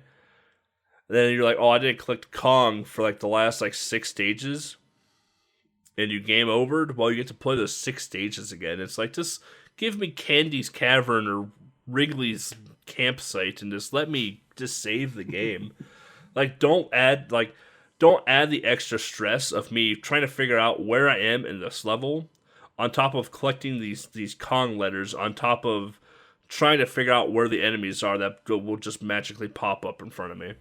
Speaker 1: And then you're like, oh, I didn't collect Kong for, like, the last, like, 6 stages. And you game overed, well, you get to play those 6 stages again. It's like, just give me Candy's Cavern or Wrigley's Campsite and just let me just save the game. Like, don't add the extra stress of me trying to figure out where I am in this level, on top of collecting these Kong letters, on top of trying to figure out where the enemies are that will just magically pop up in front of me.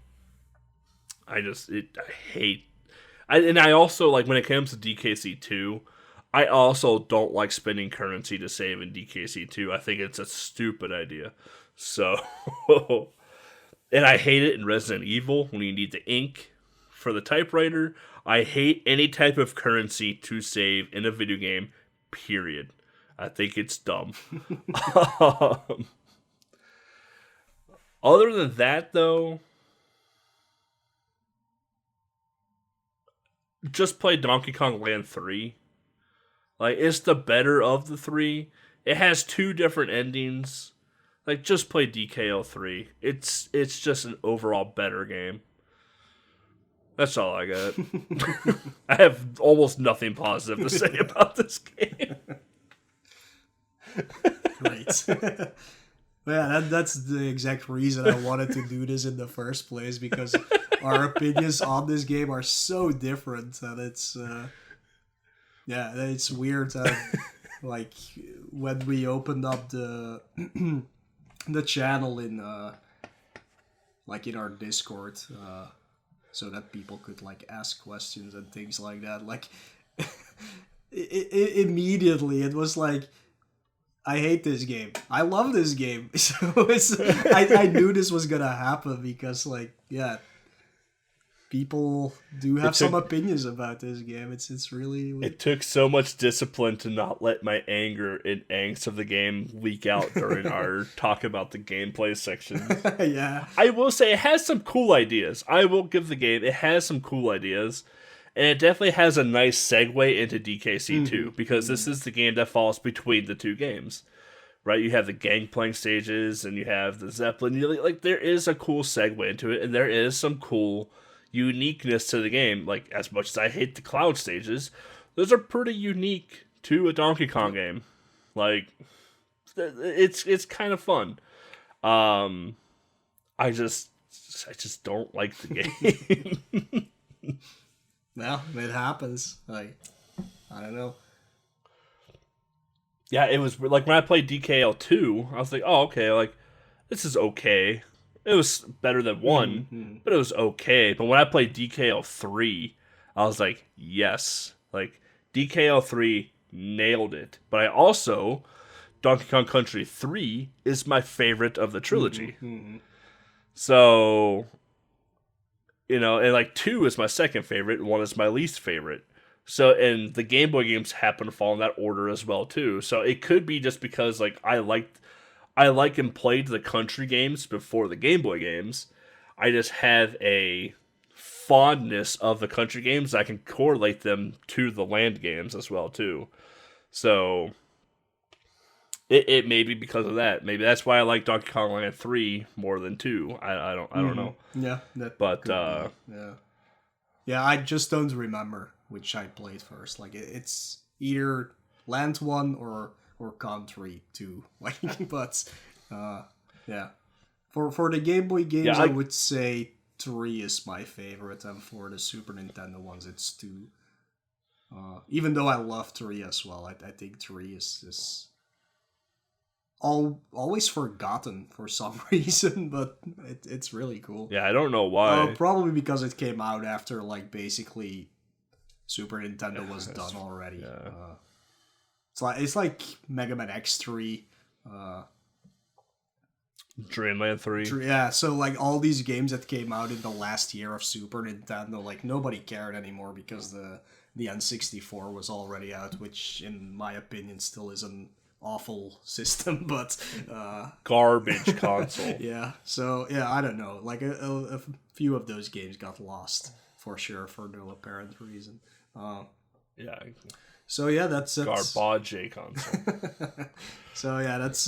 Speaker 1: I also, like, when it comes to DKC 2, I also don't like spending currency to save in DKC 2. I think it's a stupid idea. So, and I hate it in Resident Evil when you need the ink for the typewriter. I hate any type of currency to save in a video game, period. I think it's dumb. Other than that, though, just play Donkey Kong Land 3. Like, it's the better of the 3. It has 2 different endings. Like, just play DKO 3. It's just an overall better game. That's all I got. I have almost nothing positive to say about this game.
Speaker 2: Great. Yeah, that's the exact reason I wanted to do this in the first place, because our opinions on this game are so different, and it's it's weird. Like, when we opened up the the channel in like in our Discord, so that people could, like, ask questions and things like that. Like, immediately it was like, I hate this game. I love this game. So I knew this was gonna happen because, like, yeah, people do have some opinions about this game. It's really...
Speaker 1: It took so much discipline to not let my anger and angst of the game leak out during our talk about the gameplay section.
Speaker 2: Yeah.
Speaker 1: I will say it has some cool ideas. I will give the game, it has some cool ideas. And it definitely has a nice segue into DKC 2, because this is the game that falls between the 2 games, right? You have the Gangplank stages, and you have the Zeppelin. Like, there is a cool segue into it, and there is some cool uniqueness to the game. Like, as much as I hate the Cloud stages, those are pretty unique to a Donkey Kong game. Like, it's kind of fun. I just don't like the game.
Speaker 2: Well, it happens. Like, I don't know.
Speaker 1: Yeah, it was like when I played DKL 2, I was like, oh, okay, like, this is okay. It was better than 1, but it was okay. But when I played DKL 3, I was like, yes. Like, DKL 3 nailed it. But I also, Donkey Kong Country 3 is my favorite of the trilogy. So, you know, and like 2 is my second favorite, and 1 is my least favorite. So, and the Game Boy games happen to fall in that order as well, too. So it could be just because, like, I like and played the country games before the Game Boy games. I just have a fondness of the country games. I can correlate them to the land games as well, too. So it may be because of that. Maybe that's why I like Donkey Kong Land 3 more than 2. I don't know.
Speaker 2: Yeah, yeah. I just don't remember which I played first. Like, it's either Land 1 or Country 2. Like, but yeah. For the Game Boy games, I would say 3 is my favorite, and for the Super Nintendo ones, it's 2. Even though I love 3 as well, I think 3 is always forgotten for some reason, but it's really cool.
Speaker 1: Yeah, I don't know why.
Speaker 2: Probably because it came out after, like, basically Super Nintendo was done already.
Speaker 1: Yeah.
Speaker 2: It's like Mega Man X3,
Speaker 1: Dreamland 3.
Speaker 2: Yeah, so like all these games that came out in the last year of Super Nintendo, like nobody cared anymore because the N64 was already out, which in my opinion still is an awful system, but
Speaker 1: garbage console.
Speaker 2: Yeah, so yeah, I don't know. Like a few of those games got lost for sure for no apparent reason.
Speaker 1: Yeah.
Speaker 2: So yeah, that's
Speaker 1: garbage console.
Speaker 2: So yeah, that's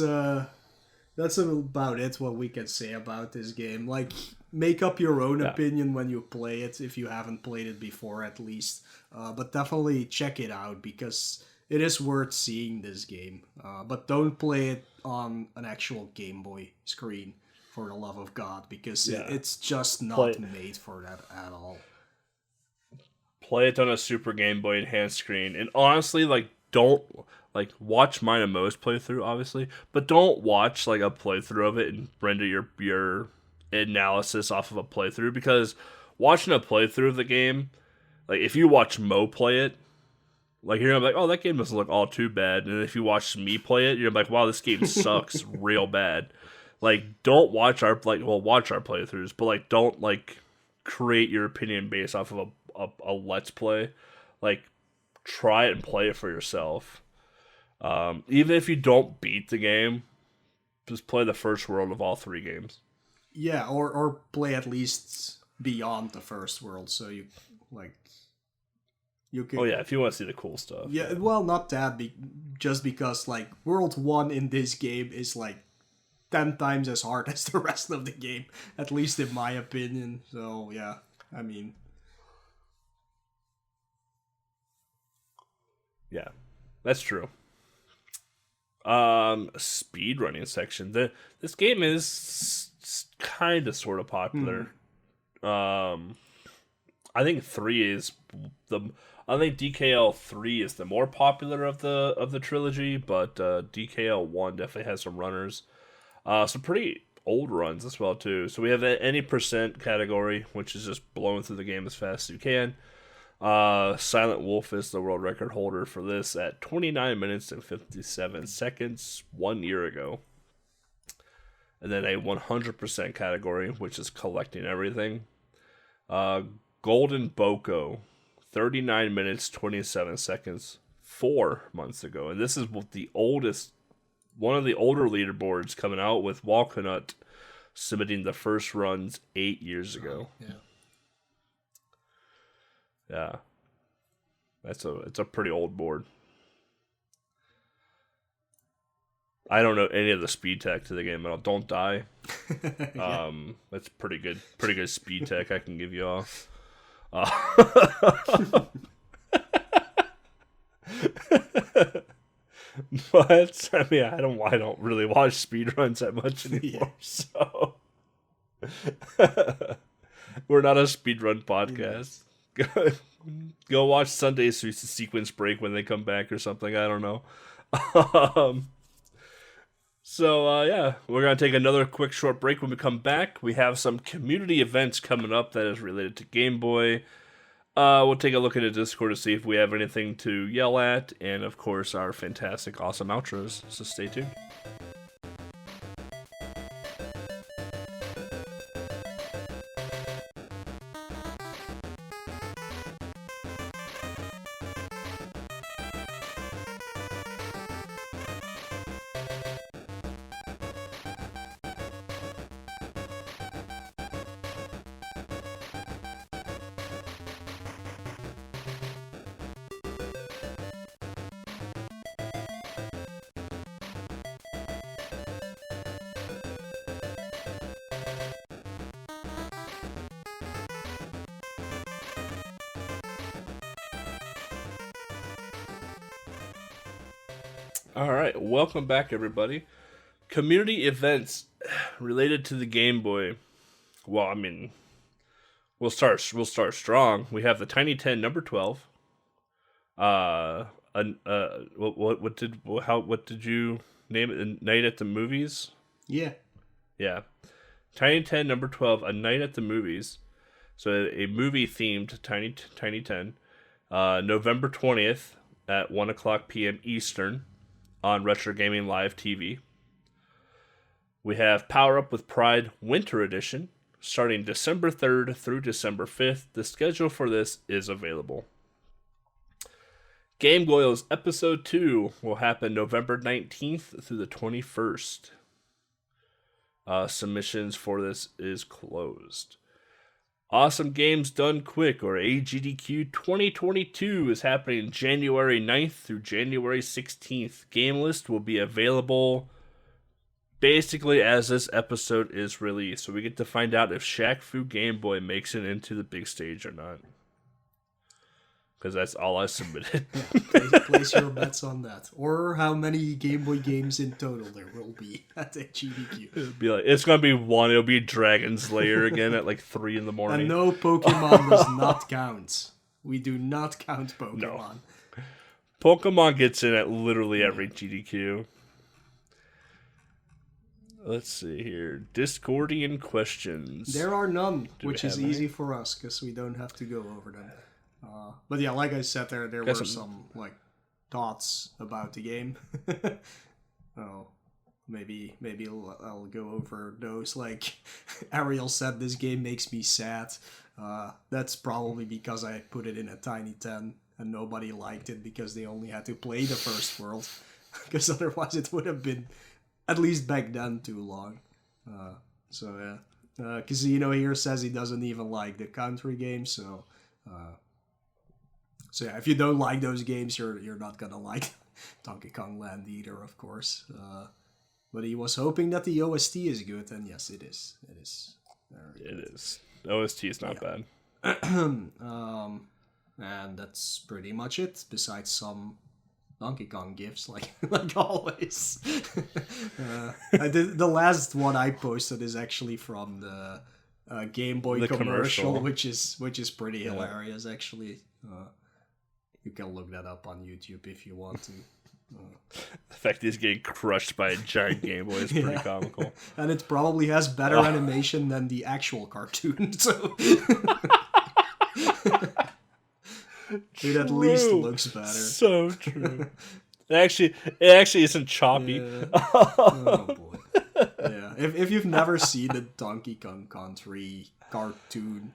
Speaker 2: about it. What we can say about this game. Like, make up your own opinion when you play it if you haven't played it before, at least. But definitely check it out because it is worth seeing this game. But don't play it on an actual Game Boy screen, for the love of God, because it's just not made for that at all.
Speaker 1: Play it on a Super Game Boy enhanced screen, and honestly, like, don't watch mine and Mo's playthrough, obviously, but don't watch like a playthrough of it and render your analysis off of a playthrough, because watching a playthrough of the game, like if you watch Mo play it, like you're gonna be like, oh, that game doesn't look all too bad, and if you watch me play it, you're like, wow, this game sucks real bad. Like, don't watch watch our playthroughs, but like don't like create your opinion based off of a let's play. Like, try it and play it for yourself. Even if you don't beat the game, just play the first world of all 3 games.
Speaker 2: Yeah, or play at least beyond the first world, so you can.
Speaker 1: Oh yeah, if you want to see the cool stuff.
Speaker 2: Yeah, well, not that, just because like World 1 in this game is like 10 times as hard as the rest of the game, at least in my opinion. So yeah, I mean.
Speaker 1: Yeah, that's true. Speedrunning section. This game is kind of sort of popular. I think DKL 3 is the more popular of the trilogy, but DKL 1 definitely has some runners. Some pretty old runs as well too. So we have any percent category, which is just blowing through the game as fast as you can. Silent Wolf is the world record holder for this at 29 minutes and 57 seconds 1 year ago. And then a 100% category, which is collecting everything. Golden Boko, 39 minutes 27 seconds 4 months ago. And this is one of the older leaderboards coming out, with Walconut submitting the first runs 8 years ago. Yeah, it's a pretty old board. I don't know any of the speed tech to the game at all. Don't die. That's pretty good speed tech I can give you all. But I mean, I don't really watch speedruns that much anymore. So we're not a speedrun podcast. Go watch Sunday Sequence Break when they come back or something. I don't know. Yeah, we're going to take another quick short break. When we come back, we have some community events coming up that is related to Game Boy. We'll take a look at the Discord to see if we have anything to yell at, and of course our fantastic, awesome outros, so stay tuned. Alright, welcome back everybody. Community events related to the Game Boy. Well, I mean, we'll start strong. We have the Tiny 10 number 12. What did you name it? A Night at the Movies?
Speaker 2: Yeah.
Speaker 1: Yeah. Tiny 10 number 12, A Night at the Movies. So a movie themed Tiny 10. November 20th at 1 o'clock p.m. Eastern on Retro Gaming Live TV. We have Power Up with Pride Winter Edition starting December 3rd through December 5th. The schedule for this is available. Game Goyles Episode 2 will happen November 19th through the 21st. Submissions for this is closed. Awesome Games Done Quick, or AGDQ 2022, is happening January 9th through January 16th. Game list will be available basically as this episode is released. So we get to find out if Shaq Fu Game Boy makes it into the big stage or not. Because that's all I submitted.
Speaker 2: Place your bets on that. Or how many Game Boy games in total there will be at the GDQ.
Speaker 1: It's going to be one. It'll be Dragon's Lair again at like 3 in the morning.
Speaker 2: And no, Pokemon does not count. We do not count Pokemon.
Speaker 1: No. Pokemon gets in at literally every GDQ. Let's see here. Discordian questions.
Speaker 2: There are none, which is easy for us because we don't have to go over them. But yeah, like I said, there were some like thoughts about the game. Maybe I'll go over those. Like Ariel said, this game makes me sad. That's probably because I put it in a Tiny 10 and nobody liked it because they only had to play the first world. Because otherwise it would have been, at least back then, too long. Casino here says he doesn't even like the country games, so yeah, if you don't like those games, you're not gonna like Donkey Kong Land either, of course. But he was hoping that the OST is good, and yes, it is. It is.
Speaker 1: It is. The OST is not bad.
Speaker 2: And that's pretty much it. Besides some Donkey Kong gifts, like always. The last one I posted is actually from the Game Boy commercial, which is pretty hilarious, actually. You can look that up on YouTube if you want to.
Speaker 1: The fact he's getting crushed by a giant Game Boy is pretty comical.
Speaker 2: And it probably has better animation than the actual cartoon, so it at least looks better.
Speaker 1: So true. It actually isn't choppy.
Speaker 2: Yeah. Oh boy. Yeah. If you've never seen the Donkey Kong Country cartoon,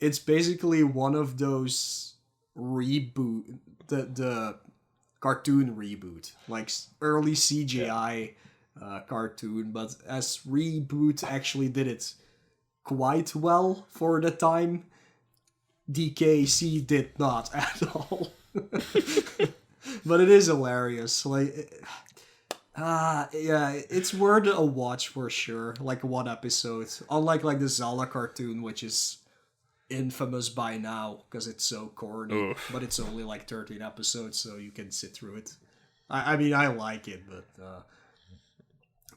Speaker 2: it's basically one of those the cartoon reboot, like early CGI cartoon, but as Reboot actually did it quite well for the time, DKC did not at all. But it is hilarious. Like, yeah, it's worth a watch for sure. Like one episode, unlike like the Zelda cartoon, which is infamous by now because it's so corny.
Speaker 1: Oof.
Speaker 2: But it's only like 13 episodes, so you can sit through it. I mean, I like it,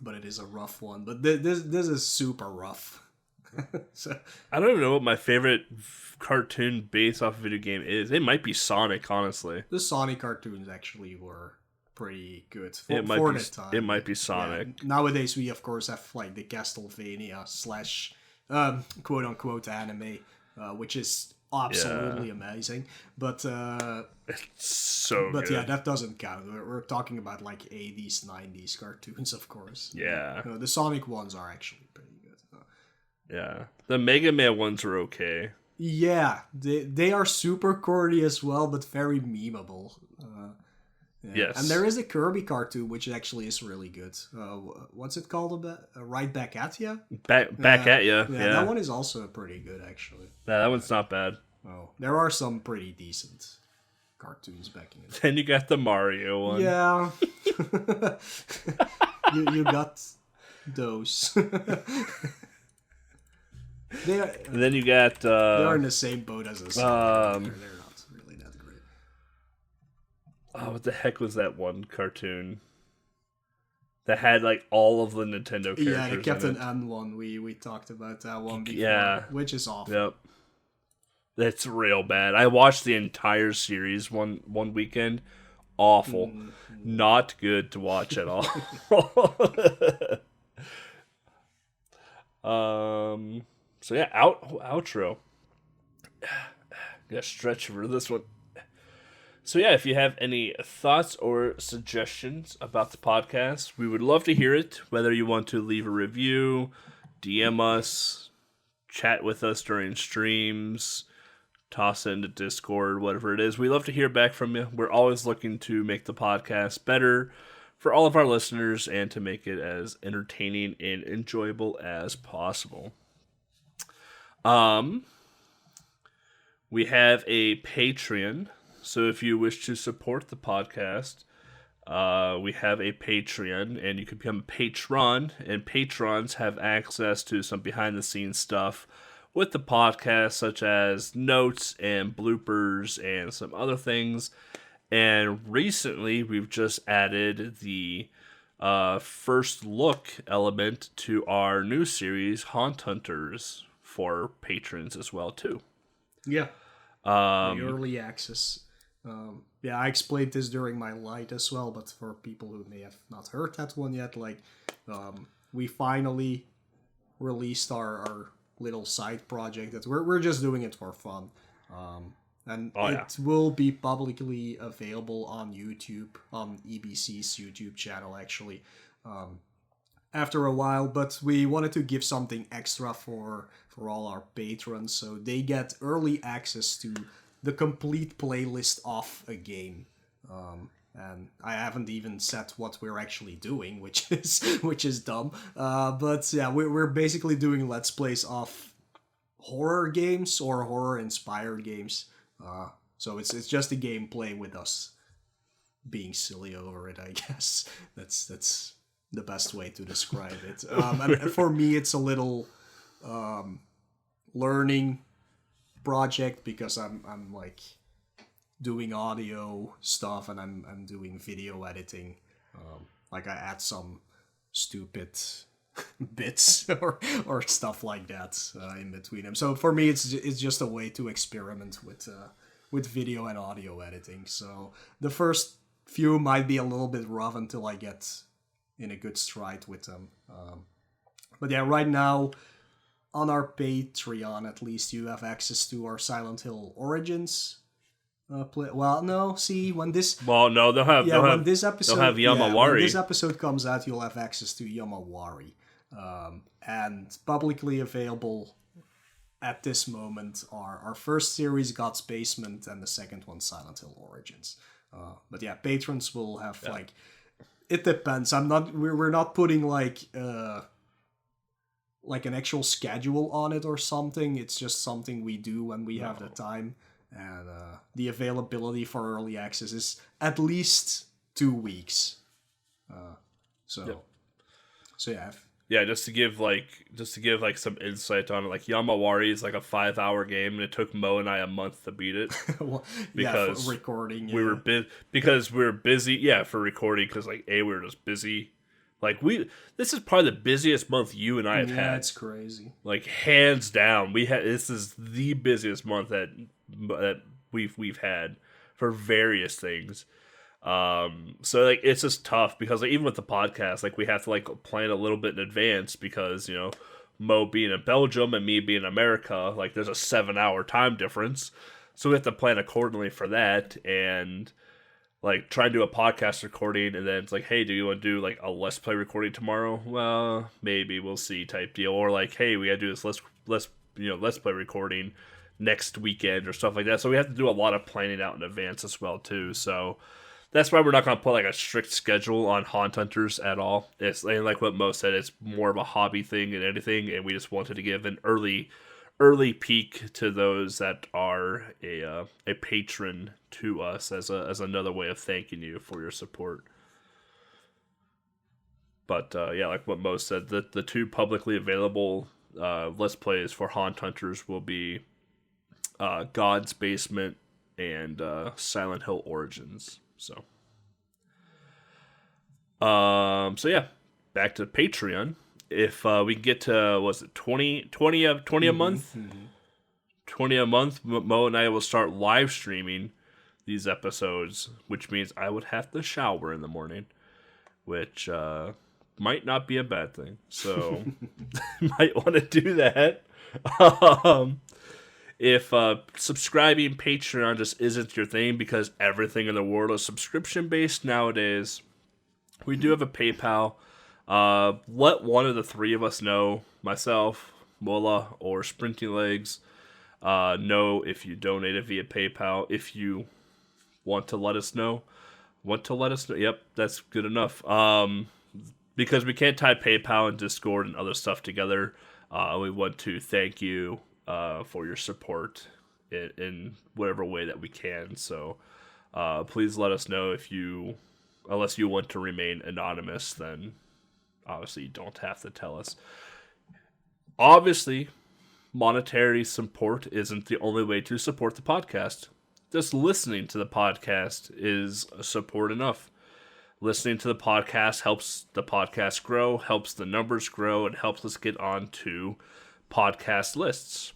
Speaker 2: but it is a rough one. But this is super rough. So
Speaker 1: I don't even know what my favorite cartoon based off a video game is. It might be Sonic, honestly.
Speaker 2: the Sonic cartoons actually were pretty good
Speaker 1: It might
Speaker 2: for
Speaker 1: be.
Speaker 2: the time.
Speaker 1: It might be Sonic.
Speaker 2: Yeah, nowadays we of course have like the Castlevania slash quote unquote anime, which is absolutely amazing. But
Speaker 1: So
Speaker 2: but
Speaker 1: good.
Speaker 2: yeah, that doesn't count. We're talking about like 80s, 90s cartoons, of course.
Speaker 1: Yeah.
Speaker 2: The Sonic ones are actually pretty good.
Speaker 1: Yeah. The Mega Man ones are okay.
Speaker 2: Yeah, they are super corny as well, but very memeable. Yeah.
Speaker 1: Yes.
Speaker 2: And there is a Kirby cartoon, which actually is really good. What's it called? Right Back at Ya?
Speaker 1: Back at ya. Yeah.
Speaker 2: That one is also pretty good, actually.
Speaker 1: That one's not bad.
Speaker 2: Oh, there are some pretty decent cartoons back in it.
Speaker 1: Then you got the Mario one.
Speaker 2: Yeah. you got those. They are,
Speaker 1: And then you got.
Speaker 2: they are in the same boat as us. They're not really that great.
Speaker 1: Oh, what the heck was that one cartoon that had like all of the Nintendo characters?
Speaker 2: Yeah, the Captain
Speaker 1: in it?
Speaker 2: N one. We talked about that one before.
Speaker 1: Yeah.
Speaker 2: Which is awful.
Speaker 1: Yep. That's real bad. I watched the entire series one weekend. Awful. Not good to watch at all. So yeah, outro. Gotta stretch for this one. So yeah, if you have any thoughts or suggestions about the podcast, we would love to hear it. Whether you want to leave a review, DM us, chat with us during streams, toss it into Discord, whatever it is. We love to hear back from you. We're always looking to make the podcast better for all of our listeners and to make it as entertaining and enjoyable as possible. We have a Patreon, so if you wish to support the podcast, we have a Patreon, and you can become a patron, and patrons have access to some behind-the-scenes stuff with the podcast, such as notes and bloopers and some other things. And recently, we've just added the first look element to our new series, Haunt Hunters, for patrons as well, too.
Speaker 2: Yeah. The early access. I explained this during my light as well, but for people who may have not heard that one yet, we finally released our little side project that we're just doing it for fun. It will be publicly available on YouTube, on EBC's YouTube channel, actually, after a while. But we wanted to give something extra for all our patrons, so they get early access to the complete playlist of a game. And I haven't even said what we're actually doing, which is dumb. But yeah, we're basically doing Let's Plays of horror games or horror-inspired games. So it's just a gameplay with us being silly over it, I guess. That's the best way to describe it. And for me, it's a little learning project because I'm like doing audio stuff and I'm doing video editing. I add some stupid bits or stuff like that in between them. So for me, it's just a way to experiment with video and audio editing. So the first few might be a little bit rough until I get in a good stride with them. But yeah, right now on our Patreon, at least, you have access to our Silent Hill Origins. When this
Speaker 1: when
Speaker 2: this episode
Speaker 1: they'll have Yamawari.
Speaker 2: when this episode comes out, you'll have access to Yamawari, and publicly available at this moment are our first series, God's Basement, and the second one, Silent Hill Origins. But yeah, patrons will have it depends. We're not putting like an actual schedule on it or something. It's just something we do when we have the time. And the availability for early access is at least 2 weeks. So yeah,
Speaker 1: Yeah, just to give some insight on it, like Yamawari is like a 5-hour game, and it took Mo and I a month to beat it
Speaker 2: Well, yeah, for
Speaker 1: because
Speaker 2: recording.
Speaker 1: we were
Speaker 2: Yeah.
Speaker 1: because we were busy. Yeah, for recording because like we were just busy. Like this is probably the busiest month you and I have
Speaker 2: Yeah,
Speaker 1: had.
Speaker 2: it's crazy.
Speaker 1: Like hands down, this is the busiest month that we've had for various things. So like it's just tough because like even with the podcast, like we have to like plan a little bit in advance because Mo being in Belgium and me being in America, like there's a 7-hour time difference, so we have to plan accordingly for that. And like try and do a podcast recording, and then it's like, hey, do you want to do like a Let's Play recording tomorrow? Well, maybe, we'll see type deal. Or like, hey, we gotta do this Let's Play recording next weekend or stuff like that. So we have to do a lot of planning out in advance as well too. So that's why we're not gonna put like a strict schedule on Haunt Hunters at all. It's like what Mo said, it's more of a hobby thing than anything, and we just wanted to give an early peek to those that are a patron to us as another way of thanking you for your support. But yeah, like what Mo said, the two publicly available Let's Plays for Haunt Hunters will be God's Basement and Silent Hill Origins. So yeah, back to Patreon. If we can get to, was it 20 a month? 20 a month, Mo and I will start live streaming these episodes, which means I would have to shower in the morning, which might not be a bad thing. So, might want to do that. If subscribing Patreon just isn't your thing because everything in the world is subscription-based nowadays, we do have a PayPal. Let one of the three of us know, myself, Mola, or SprintingLegs, know if you donated via PayPal. If you want to let us know. Yep, that's good enough. Because we can't tie PayPal and Discord and other stuff together, we want to thank you for your support in whatever way that we can. So please let us know unless you want to remain anonymous, then obviously you don't have to tell us. Obviously, monetary support isn't the only way to support the podcast. Just listening to the podcast is support enough. Listening to the podcast helps the podcast grow, helps the numbers grow, and helps us get onto podcast lists.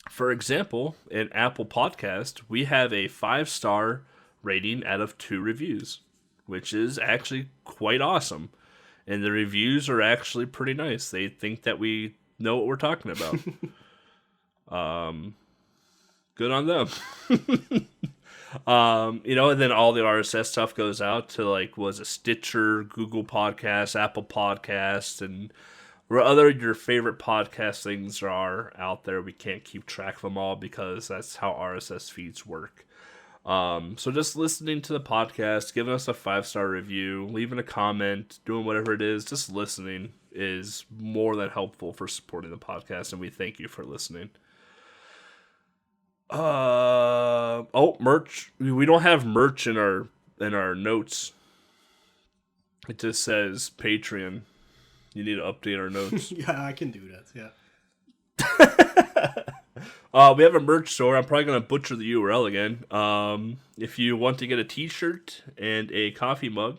Speaker 1: For example, in Apple Podcast, we have a 5-star rating out of 2 reviews, which is actually quite awesome. And the reviews are actually pretty nice. They think that we know what we're talking about. Good on them. And then all the RSS stuff goes out to like Stitcher, Google Podcasts, Apple Podcasts, and where other your favorite podcast things are out there. We can't keep track of them all because that's how RSS feeds work. So just listening to the podcast, giving us a 5-star review, leaving a comment, doing whatever it is, just listening is more than helpful for supporting the podcast, and we thank you for listening. Merch. We don't have merch in our notes. It just says Patreon. You need to update our notes.
Speaker 2: Yeah, I can do that. Yeah.
Speaker 1: We have a merch store. I'm probably going to butcher the URL again. If you want to get a t-shirt and a coffee mug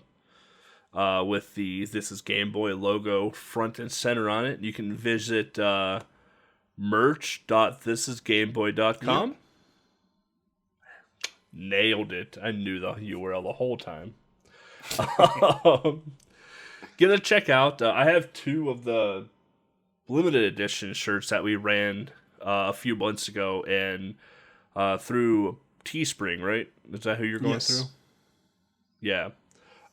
Speaker 1: with the This Is Game Boy logo front and center on it, you can visit merch.thisisgameboy.com. Yep. Nailed it. I knew the URL the whole time. Give it a check out. I have 2 of the limited edition shirts that we ran a few months ago, and through Teespring, right? Is that who you're going through? Yeah.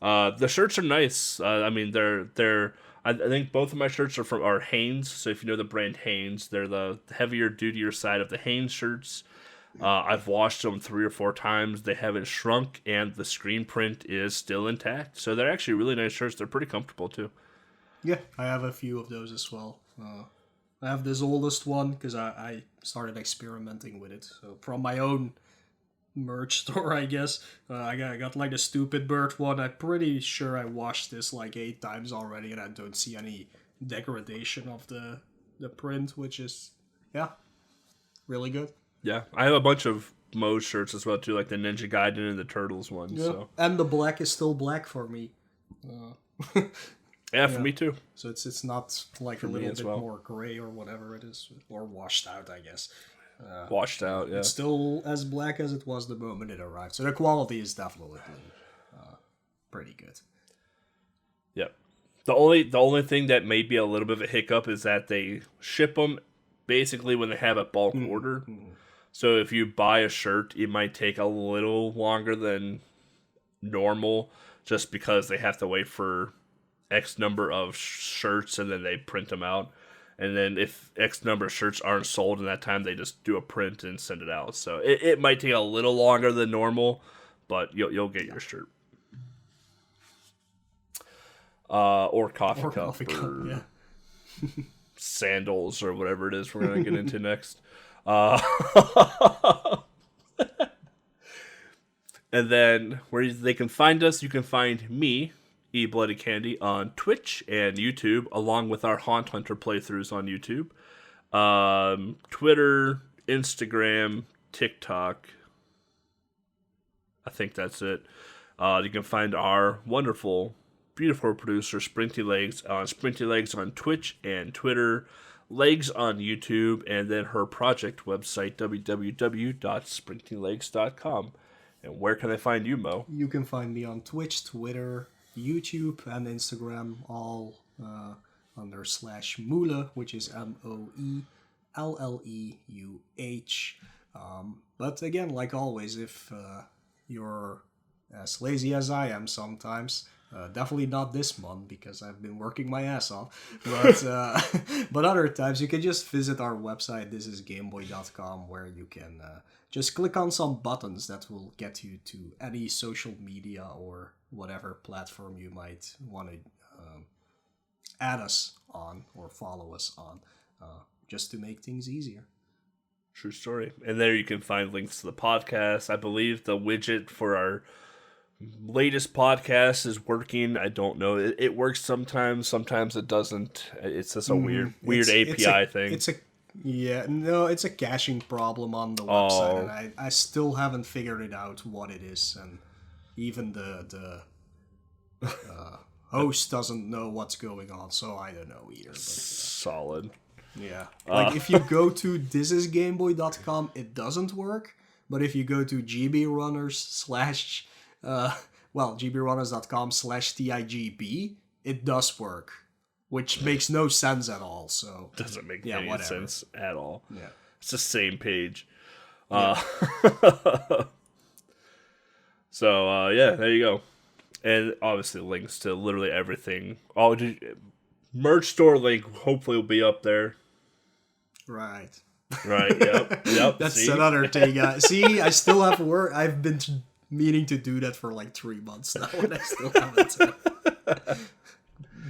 Speaker 1: The shirts are nice. I mean, they're. I think both of my shirts are Hanes. So if you know the brand Hanes, they're the heavier, dutier side of the Hanes shirts. I've washed them 3 or 4 times. They haven't shrunk, and the screen print is still intact. So they're actually really nice shirts. They're pretty comfortable too.
Speaker 2: Yeah, I have a few of those as well. I have this oldest one because I started experimenting with it. So from my own merch store, I guess, I got like the Stupid Bird one. I'm pretty sure I washed this like 8 times already, and I don't see any degradation of the print, which is really good.
Speaker 1: Yeah, I have a bunch of Moe shirts as well too, like the Ninja Gaiden and the Turtles one.
Speaker 2: Yeah.
Speaker 1: So
Speaker 2: And the black is still black for me.
Speaker 1: yeah, for me too.
Speaker 2: So it's not like
Speaker 1: For
Speaker 2: a
Speaker 1: me
Speaker 2: little
Speaker 1: as
Speaker 2: bit
Speaker 1: well.
Speaker 2: more gray or whatever it is, or washed out, I guess.
Speaker 1: Washed out, yeah.
Speaker 2: It's still as black as it was the moment it arrived. So the quality is definitely pretty good.
Speaker 1: Yep. The only thing that may be a little bit of a hiccup is that they ship them basically when they have a bulk order. So if you buy a shirt, it might take a little longer than normal just because they have to wait for X number of shirts and then they print them out. And then if X number of shirts aren't sold in that time, they just do a print and send it out. So it might take a little longer than normal, but you'll get your shirt. Or coffee cup or sandals or whatever it is we're going to get into next. And then where they can find us, you can find me, eBloodyCandy, on Twitch and YouTube, along with our Haunt Hunter playthroughs on YouTube. Twitter, Instagram, TikTok. I think that's it. You can find our wonderful, beautiful producer, SprintingLegs on Twitch and Twitter, Legs on YouTube, and then her project website, www.sprintinglegs.com. And where can I find you, Mo?
Speaker 2: You can find me on Twitch, Twitter, YouTube, and Instagram, all under /Moelle, which is MoelleUH. But again, like always, if you're as lazy as I am sometimes, definitely not this month because I've been working my ass off. But but other times you can just visit our website, thisisgameboy.com, where you can just click on some buttons that will get you to any social media or whatever platform you might want to add us on or follow us on, just to make things easier.
Speaker 1: True story. And there you can find links to the podcast. I believe the widget for our latest podcast is working. I don't know. It works sometimes it doesn't. It's just a weird API thing.
Speaker 2: It's a caching problem on the website, and I still haven't figured it out what it is, and even the host doesn't know what's going on, so I don't know either. But,
Speaker 1: solid.
Speaker 2: Yeah. Like if you go to thisisgameboy.com, it doesn't work, but if you go to gbrunners gbrunners.com/TIGB, it does work, which makes no sense at all. So
Speaker 1: doesn't make any sense at all.
Speaker 2: Yeah,
Speaker 1: it's the same page.
Speaker 2: Yeah.
Speaker 1: So there you go, and obviously links to literally everything. Merch store link hopefully will be up there.
Speaker 2: Right.
Speaker 1: Yep.
Speaker 2: That's another thing. See, I still have work. I've been meaning to do that for like 3 months now, and I still haven't.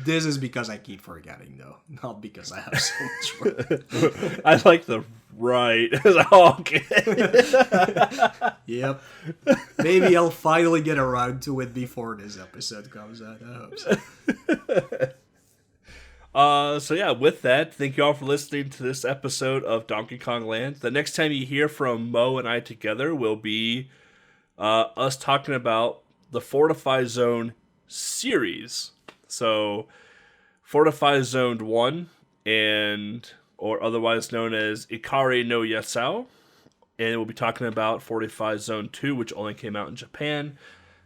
Speaker 2: This is because I keep forgetting, though, not because I have so much work.
Speaker 1: I like the right. Okay.
Speaker 2: Yep. Maybe I'll finally get around to it before this episode comes out. I hope so.
Speaker 1: So yeah, with that, thank you all for listening to this episode of Donkey Kong Land. The next time you hear from Mo and I together will be us talking about the Fortify Zone series. So, Fortify Zone 1, or otherwise known as Ikari no Yasao. And we'll be talking about Fortify Zone 2, which only came out in Japan,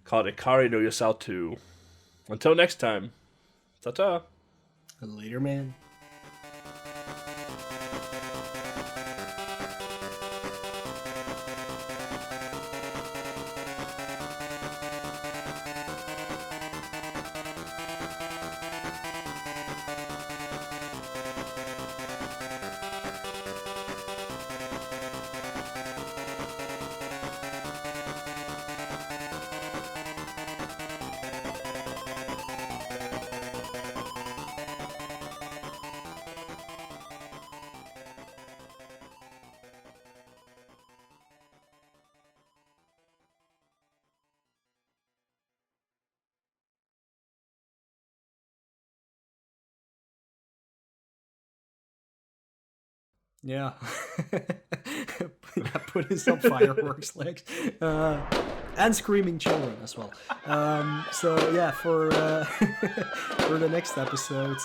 Speaker 1: called Ikari no Yasao 2. Until next time, ta-ta.
Speaker 2: Later, man. Yeah. Put in some fireworks legs. And screaming children as well. So yeah, for for the next episode,